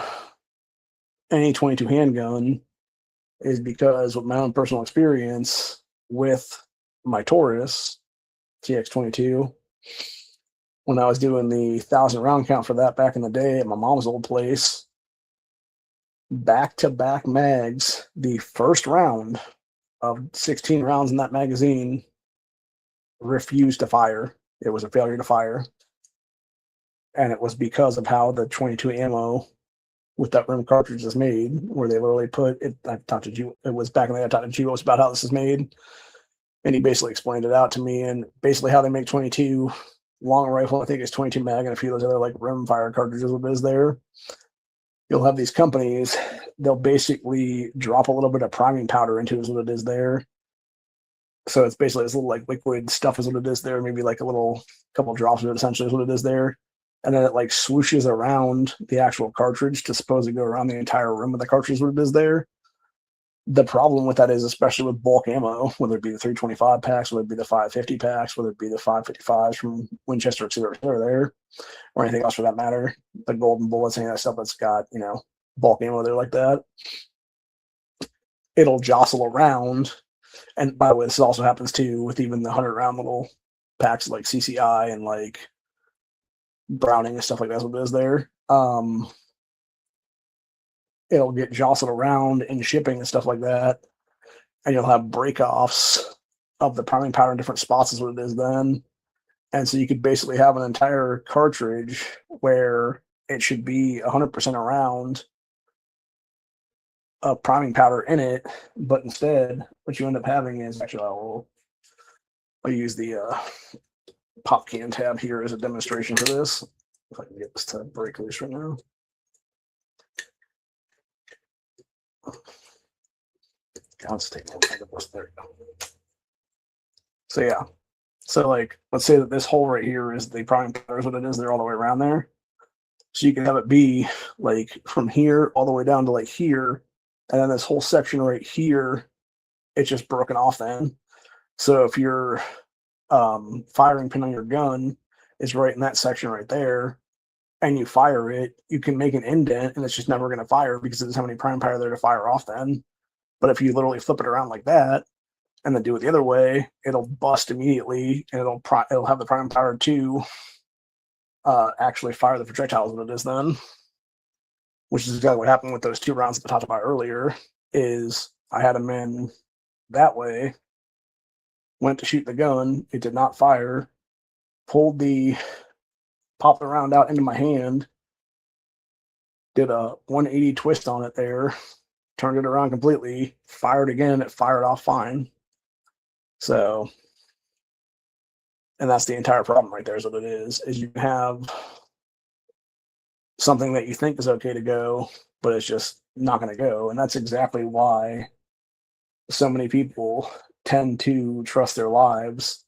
any 22 handgun is because with my own personal experience with my Taurus TX22, when I was doing the 1,000 round count for that back in the day at my mom's old place, back-to-back mags, the first round of 16 rounds in that magazine refused to fire. It was a failure to fire. And it was because of how the 22 ammo with that rim cartridge is made, where they literally put it. I talked to you. It was back in the day. I talked to Gios about how this is made, and he basically explained it out to me. And basically, how they make 22 long rifle, I think it's 22 mag, and a few of those other like rim fire cartridges. What is there? You'll have these companies. They'll basically drop a little bit of priming powder into is what it is there. So it's basically this little like liquid stuff is what it is there. Maybe like a little couple drops of it essentially is what it is there. And then it like swooshes around the actual cartridge to supposedly go around the entire rim of the cartridge, what it is there. The problem with that is, especially with bulk ammo, whether it be the 325 packs, whether it be the 550 packs, whether it be the 555s from Winchester, etc., there, or anything else for that matter, the golden bullets, any of that stuff that's got, bulk ammo there like that, it'll jostle around And by the way, this also happens too with even the 100-round little packs like CCI and like Browning and stuff like that's what it is there. It'll get jostled around in shipping and stuff like that, and you'll have break-offs of the priming powder in different spots is what it is then. And so you could basically have an entire cartridge where it should be 100% around a priming powder in it, but instead what you end up having is actually I'll use the pop can tab here as a demonstration for this. If I can get this to break loose right now. Let's take one thing of this. There we go. So yeah. So like let's say that this hole right here is the priming powder is what it is there all the way around there. So you can have it be like from here all the way down to like here, and then this whole section right here, it's just broken off then. So if your firing pin on your gun is right in that section right there, and you fire it, you can make an indent and it's just never going to fire because it doesn't have any prime powder there to fire off then. But if you literally flip it around like that and then do it the other way, it'll bust immediately and it'll have the prime powder to actually fire the projectiles what it is then, which is exactly what happened with those 2 rounds that I talked about earlier. Is I had them in that way, went to shoot the gun, it did not fire, popped the round out into my hand, did a 180 twist on it there, turned it around completely, fired again, it fired off fine. So, and that's the entire problem right there is what it is you have something that you think is okay to go, but it's just not going to go. And that's exactly why so many people tend to trust their lives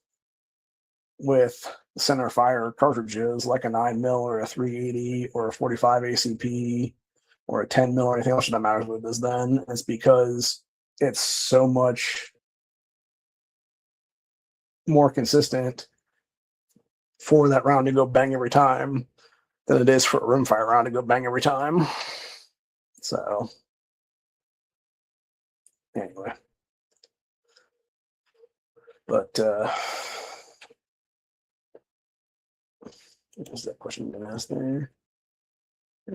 with center fire cartridges like a 9mm or a 380 or a 45 ACP or a 10mm or anything else that matters what it is then. It's because it's so much more consistent for that round to go bang every time than it is for a rimfire round to go bang every time. So anyway, but what was that question going to ask there? I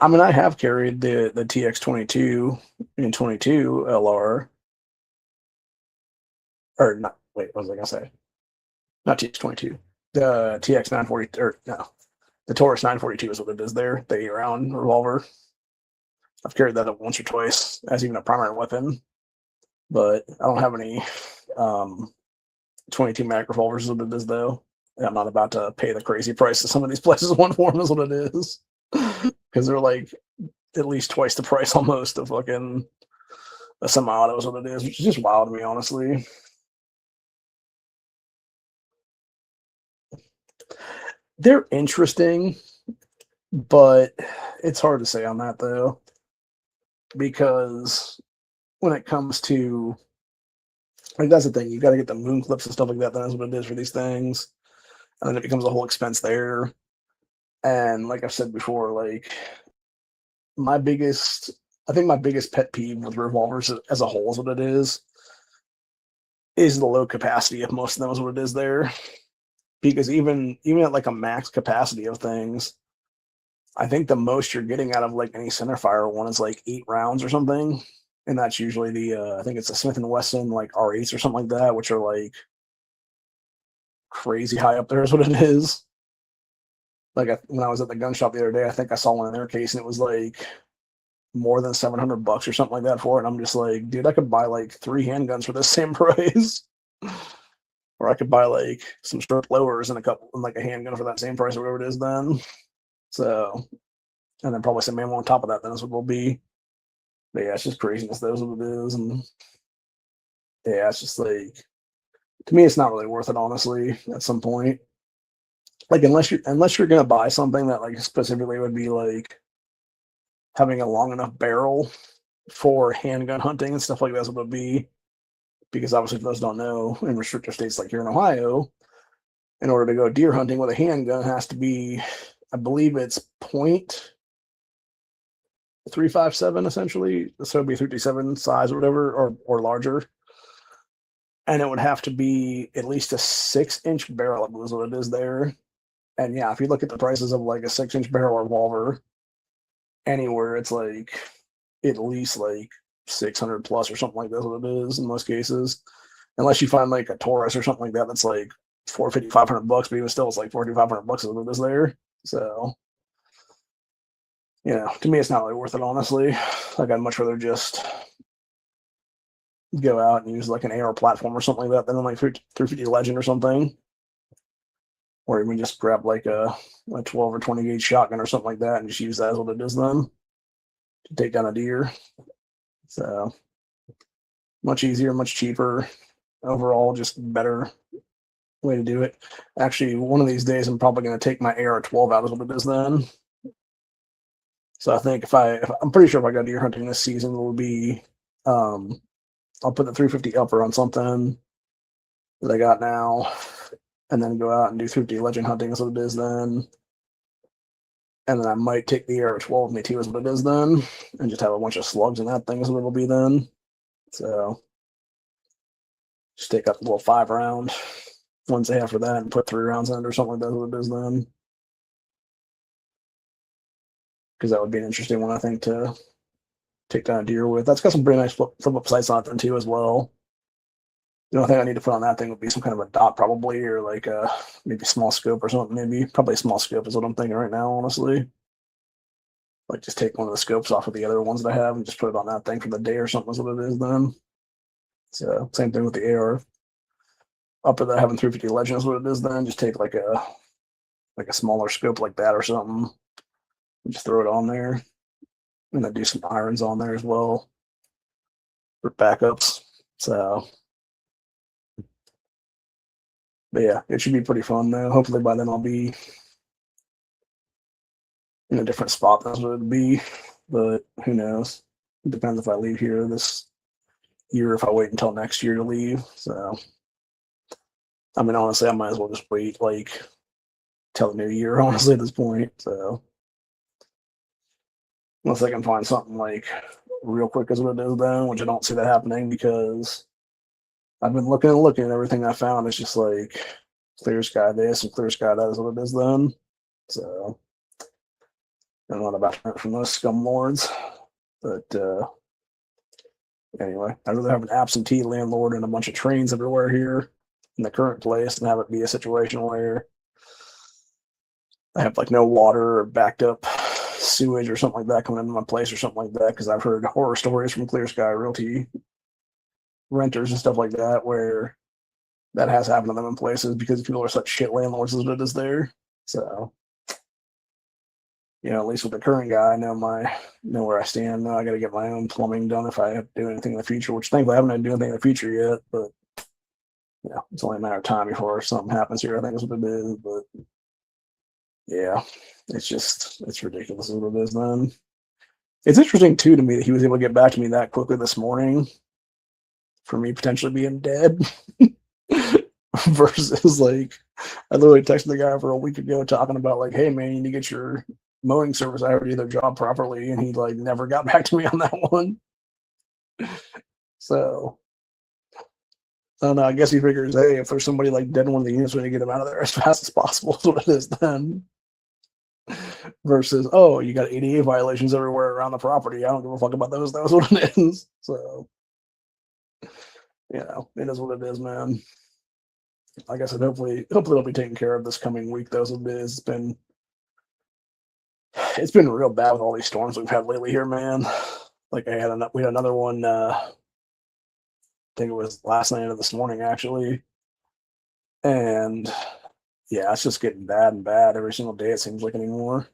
mean, I have carried the TX22 and 22 LR, or not. Wait, what was I gonna say? Not TX22. The TX 940, or no, the Taurus 942 is what it is there. The 8-round revolver. I've carried that up once or twice as even a primary weapon, but I don't have any 22 mag revolvers. Is what it is though. And I'm not about to pay the crazy price that some of these places want for them. Is what it is, because they're like at least twice the price almost of fucking a semi-auto is what it is, which is just wild to me, honestly. They're interesting, but it's hard to say on that though, because when it comes to, like, that's the thing, you got to get the moon clips and stuff like that. That's what it is for these things, and then it becomes a whole expense there. And like I've said before, like my biggest pet peeve with revolvers as a whole is what it is the low capacity of most of them is what it is there. Because even at like a max capacity of things, I think the most you're getting out of like any centerfire one is like 8 rounds or something, and that's usually the I think it's a Smith and Wesson like R8s or something like that, which are like crazy high up there is what it is. Like when I was at the gun shop the other day, I think I saw one in their case, and it was like more than $700 or something like that for it. And I'm just like, dude, I could buy like 3 handguns for the same price. Or I could buy like some stroke lowers and like a handgun for that same price or whatever it is then. So, and then probably some ammo on top of that, then is what it will be. But yeah, it's just craziness. That's what it is. And yeah, it's just like, to me, it's not really worth it, honestly, at some point. Like, unless you're going to buy something that like specifically would be like having a long enough barrel for handgun hunting and stuff like that's what it would be. Because obviously, for those who don't know, in restricted states like here in Ohio, in order to go deer hunting with a handgun, it has to be, I believe it's 357 essentially. So it'd be 357 size or whatever, or larger. And it would have to be at least a 6-inch barrel, I believe is what it is there. And yeah, if you look at the prices of like a 6-inch barrel revolver anywhere, it's like at least like 600 plus or something like that's what it is in most cases. Unless you find like a Taurus or something like that that's like 450, 500 bucks, but even still it's like 450, 500 bucks is what it is there. So, to me it's not really worth it, honestly. Like I'd much rather just go out and use like an AR platform or something like that than like 350 Legend or something. Or even just grab like a 12 or 20 gauge shotgun or something like that and just use that as what it is then to take down a deer. So much easier, much cheaper. Overall, just better way to do it. Actually, one of these days I'm probably going to take my AR-12 out as what it is then. So I think if I'm pretty sure if I go deer hunting this season, it will be, I'll put the 350 upper on something that I got now, and then go out and do 350 Legend hunting as what it is then. And then I might take the AR-12 with me too as what it is then, and just have a bunch of slugs in that thing as what it'll be then. So just take up a little 5-round ones they have for that and put 3 rounds in it or something like that what it is then. Because that would be an interesting one, I think, to take down a deer with. That's got some pretty nice flip-up sights on it then too as well. The only thing I need to put on that thing would be some kind of a dot probably, or like maybe small scope or something. Maybe probably a small scope is what I'm thinking right now, honestly. Like just take one of the scopes off of the other ones that I have and just put it on that thing for the day or something is what it is then. So same thing with the AR. Upper that having 350 Legend is what it is then. Just take like a smaller scope like that or something. And just throw it on there. And then do some irons on there as well for backups. So but yeah, it should be pretty fun though. Hopefully by then I'll be in a different spot than what it'd be. But who knows? It depends if I leave here this year, if I wait until next year to leave. So I mean honestly I might as well just wait like till the new year, honestly, at this point. So unless I can find something like real quick as what it is then, which I don't see that happening because I've been looking at everything I found. It's just like clear sky this and clear sky that is what it is then. So I'm not about to rent from those scum lords. But anyway, I'd rather have an absentee landlord and a bunch of trains everywhere here in the current place and have it be a situation where I have like no water or backed up sewage or something like that coming into my place or something like that, because I've heard horror stories from Clear Sky Realty renters and stuff like that where that has happened to them in places because people are such shit landlords as it is there. So at least with the current guy, I know where I stand. Now I got to get my own plumbing done if I have to do anything in the future, which thankfully I haven't had to do anything in the future yet, but it's only a matter of time before something happens here. I think is what it is, but yeah, it's ridiculous what it is, man. It's interesting too to me that he was able to get back to me that quickly this morning for me potentially being dead versus like I literally texted the guy for a week ago talking about like, hey man, you need to get your mowing service out to do their job properly, and he like never got back to me on that one. So I don't know. I guess he figures, hey, if there's somebody like dead in one of the units, we need to get them out of there as fast as possible. Is what it is then. Versus, oh, you got ADA violations everywhere around the property. I don't give a fuck about those. That's what it is. So, it is what it is, man. Like I said, hopefully it'll be taken care of this coming week. Though, so it is. It's been real bad with all these storms we've had lately here, man. Like we had another one. I think it was last night or this morning actually, and yeah, it's just getting bad and bad every single day. It seems like anymore.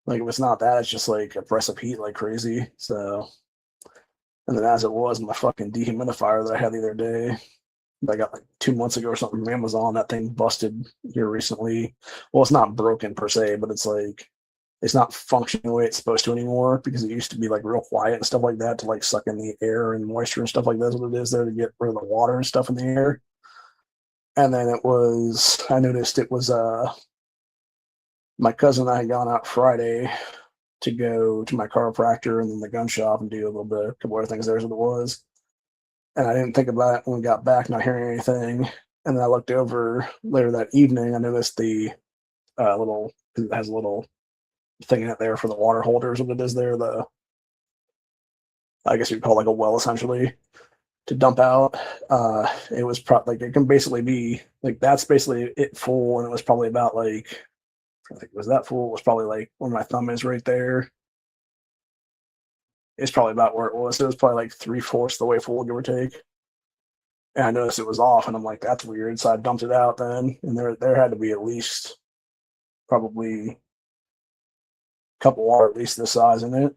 Like if it's not that, it's just like oppressive heat like crazy. So, and then as it was, my fucking dehumidifier that I had the other day, that I got like 2 months ago or something from Amazon, that thing busted here recently. Well, it's not broken per se, but it's like it's not functioning the way it's supposed to anymore because it used to be like real quiet and stuff like that to like suck in the air and moisture and stuff like that. That's what it is there to get rid of the water and stuff in the air. And then I noticed it was my cousin and I had gone out Friday to go to my chiropractor and then the gun shop and do a couple other things there as it was. And I didn't think about it when we got back, not hearing anything. And then I looked over later that evening. I noticed the little, it has a little thing in it there for the water holders. What it is there, I guess you'd call it like a well essentially to dump out. It was probably like it can basically be like that's basically it full, and it was probably about like I think it was that full. It was probably like where my thumb is right there. It's probably about where it was. So it was probably like 3/4 the way full, give or take. And I noticed it was off, and I'm like, that's weird. So I dumped it out then, and there had to be at least probably a couple water at least this size in it.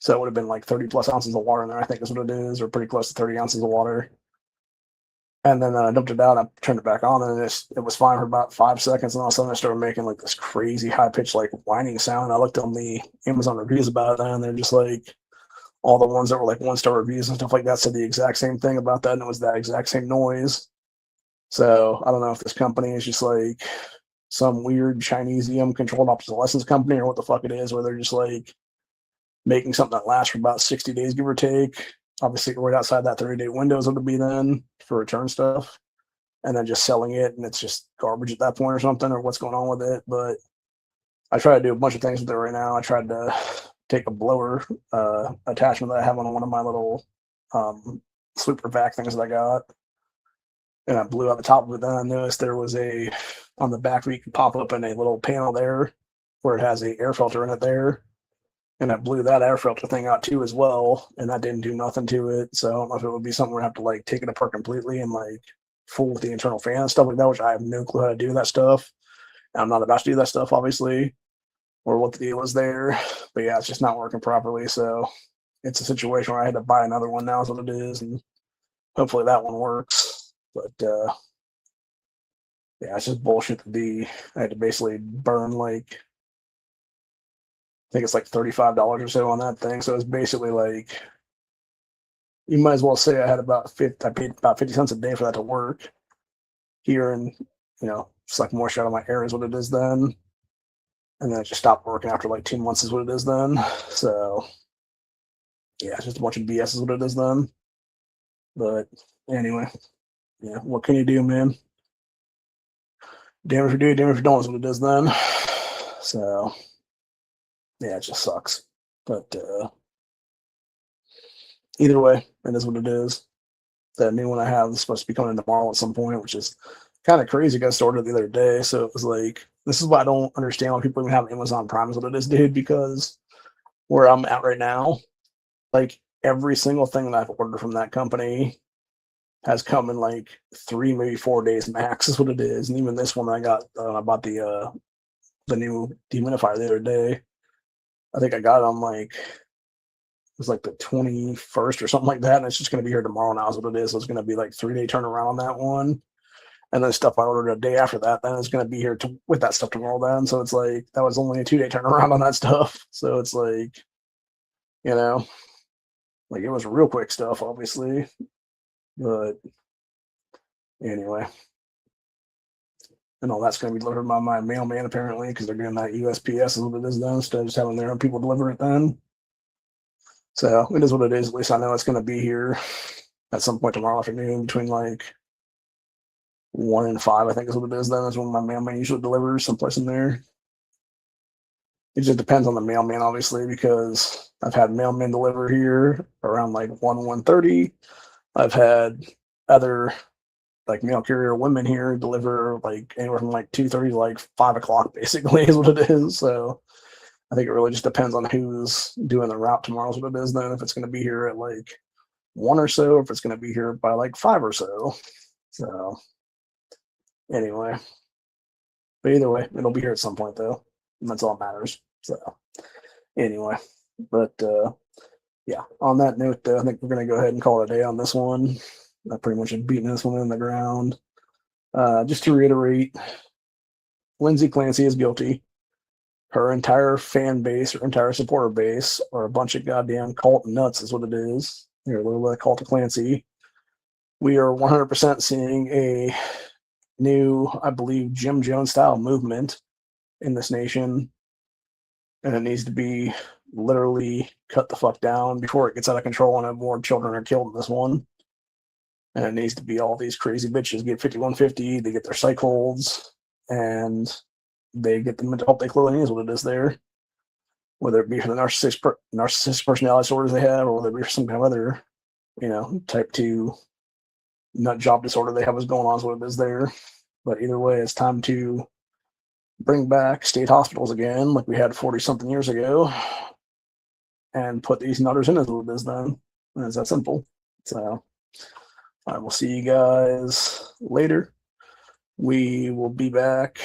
So it would have been like 30 plus ounces of water in there, I think is what it is, or pretty close to 30 ounces of water. And then I dumped it out, I turned it back on, and it was fine for about 5 seconds, and all of a sudden I started making like this crazy high pitched like whining sound. I looked on the Amazon reviews about it, and they're just like all the ones that were like 1-star reviews and stuff like that said the exact same thing about that, and it was that exact same noise. So I don't know if this company is just like some weird Chinese controlled obsolescence company or what the fuck it is, where they're just like making something that lasts for about 60 days, give or take. Obviously, right outside that 30-day window is what it'll be then for return stuff, and then just selling it, and it's just garbage at that point or something, or what's going on with it. But I try to do a bunch of things with it right now. I tried to take a blower attachment that I have on one of my little sweeper vac things that I got, and I blew out the top of it. Then I noticed there was on the back where you can pop up in a little panel there where it has a air filter in it there. And I blew that air filter thing out too as well, and that didn't do nothing to it. So I don't know if it would be something where I have to like take it apart completely and like fool with the internal fan and stuff like that, which I have no clue how to do that stuff. And I'm not about to do that stuff, obviously, or what the deal is there. But yeah, it's just not working properly. So it's a situation where I had to buy another one now is what it is, and hopefully that one works. But yeah, it's just bullshit I had to basically burn like I think it's like $35 or so on that thing. So it's basically like you might as well say I paid about 50 cents a day for that to work here, and suck more shit out of my hair is what it is then. And then it just stopped working after like 2 months is what it is then. So yeah, it's just a bunch of BS is what it is then. But anyway, yeah, what can you do, man? Damn if you do, damn if you don't is what it is then. So yeah, it just sucks. But either way, it is what it is. That new one I have is supposed to be coming in tomorrow at some point, which is kind of crazy. I got started the other day, so it was like, this is why I don't understand why people even have Amazon Prime is what it is, dude, because where I'm at right now, like every single thing that I've ordered from that company has come in like 3, maybe 4 days max is what it is. And even this one I got, I bought the new dehumidifier the other day. I think I got it on like, it was like the 21st or something like that, and it's just going to be here tomorrow now is what it is. So it's going to be like 3-day turnaround on that one. And then stuff I ordered a day after that, then it's going to be here with that stuff tomorrow then. So it's like, that was only a 2-day turnaround on that stuff. So it's like, like it was real quick stuff, obviously. But anyway. And all that's going to be delivered by my mailman apparently, because they're doing that USPS is what it is then, instead of just having their own people deliver it then. So it is what it is. At least I know it's going to be here at some point tomorrow afternoon between like 1 and 5, I think is what it is then. That's when my mailman usually delivers someplace in there. It just depends on the mailman, obviously, because I've had mailmen deliver here around like 1:30. I've had other like mail carrier women here deliver like anywhere from like 2:30 to like 5 o'clock, basically, is what it is. So I think it really just depends on who's doing the route tomorrow is what it is then. If it's going to be here at like 1 or so, or if it's going to be here by like 5 or so. So anyway, but either way, it'll be here at some point though, and that's all that matters. So anyway, but yeah, on that note though, I think we're going to go ahead and call it a day on this one. I pretty much have beaten this one in the ground. Just to reiterate, Lindsay Clancy is guilty. Her entire fan base, her entire supporter base, are a bunch of goddamn cult nuts is what it is. They're a little bit of Cult of Clancy. We are 100% seeing a new, I believe, Jim Jones style movement in this nation, and it needs to be literally cut the fuck down before it gets out of control and more children are killed in this one. And it needs to be all these crazy bitches get 5150, they get their psych holds, and they get the mental health they clearly is what it is there. Whether it be for the narcissistic personality disorders they have, or whether it be for some kind of other, type 2 nut job disorder they have is going on is what it is there. But either way, it's time to bring back state hospitals again, like we had 40-something years ago, and put these nutters in as what it is then. And it's that simple. So I will see you guys later. We will be back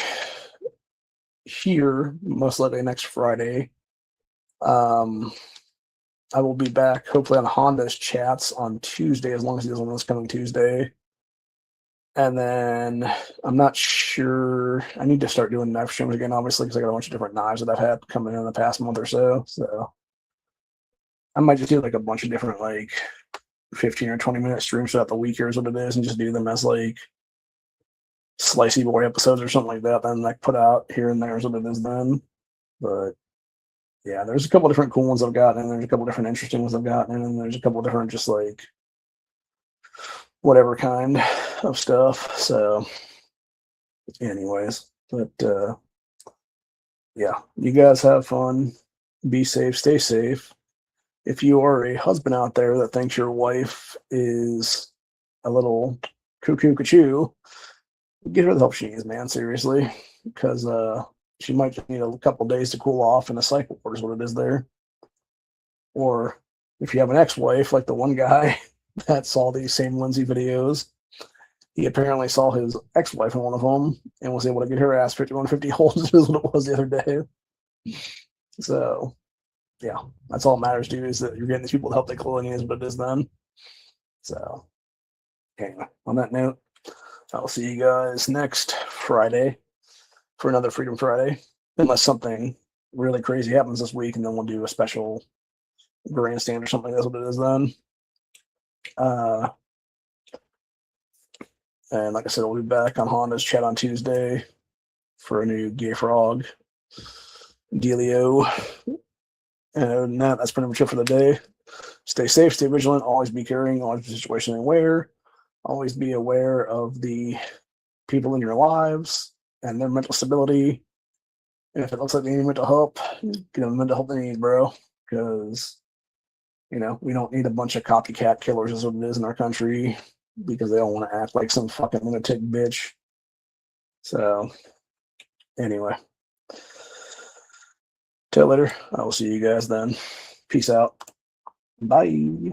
here most likely next Friday. I will be back hopefully on Honda's chats on Tuesday, as long as he does on this coming Tuesday. And then I'm not sure. I need to start doing knife streams again, obviously, because I got a bunch of different knives that I've had coming in the past month or so. So I might just do like a bunch of different 15 or 20-minute streams throughout the week, or is what it is, and just do them as slicey boy episodes or something like that. Then put out here and there is what it is then. But yeah, there's a couple different cool ones I've gotten, and there's a couple different interesting ones I've gotten, and there's a couple different just whatever kind of stuff. So anyways, but yeah, you guys have fun, be safe, stay safe. If you are a husband out there that thinks your wife is a little cuckoo, get her the help she needs, man, seriously, because she might just need a couple days to cool off in a psych ward is what it is there. Or if you have an ex-wife, like the one guy that saw these same Lindsay videos, he apparently saw his ex-wife in one of them and was able to get her ass 5150 holds is what it was the other day. So yeah, that's all that matters to you, is that you're getting these people to help they clearly is what it is then. So anyway, on that note, I'll see you guys next Friday for another Freedom Friday, unless something really crazy happens this week, and then we'll do a special grandstand or something. That's what it is then. And like I said, we'll be back on Honda's chat on Tuesday for a new Gay Frog dealio. And other than that, that's pretty much it for the day. Stay safe, stay vigilant, always be caring, always be situationally aware, always be aware of the people in your lives and their mental stability. And if it looks like they need mental help, get them the mental help they need, bro. Because, we don't need a bunch of copycat killers is what it is in our country, because they all want to act like some fucking lunatic bitch. So, anyway. Till later. I will see you guys then. Peace out. Bye.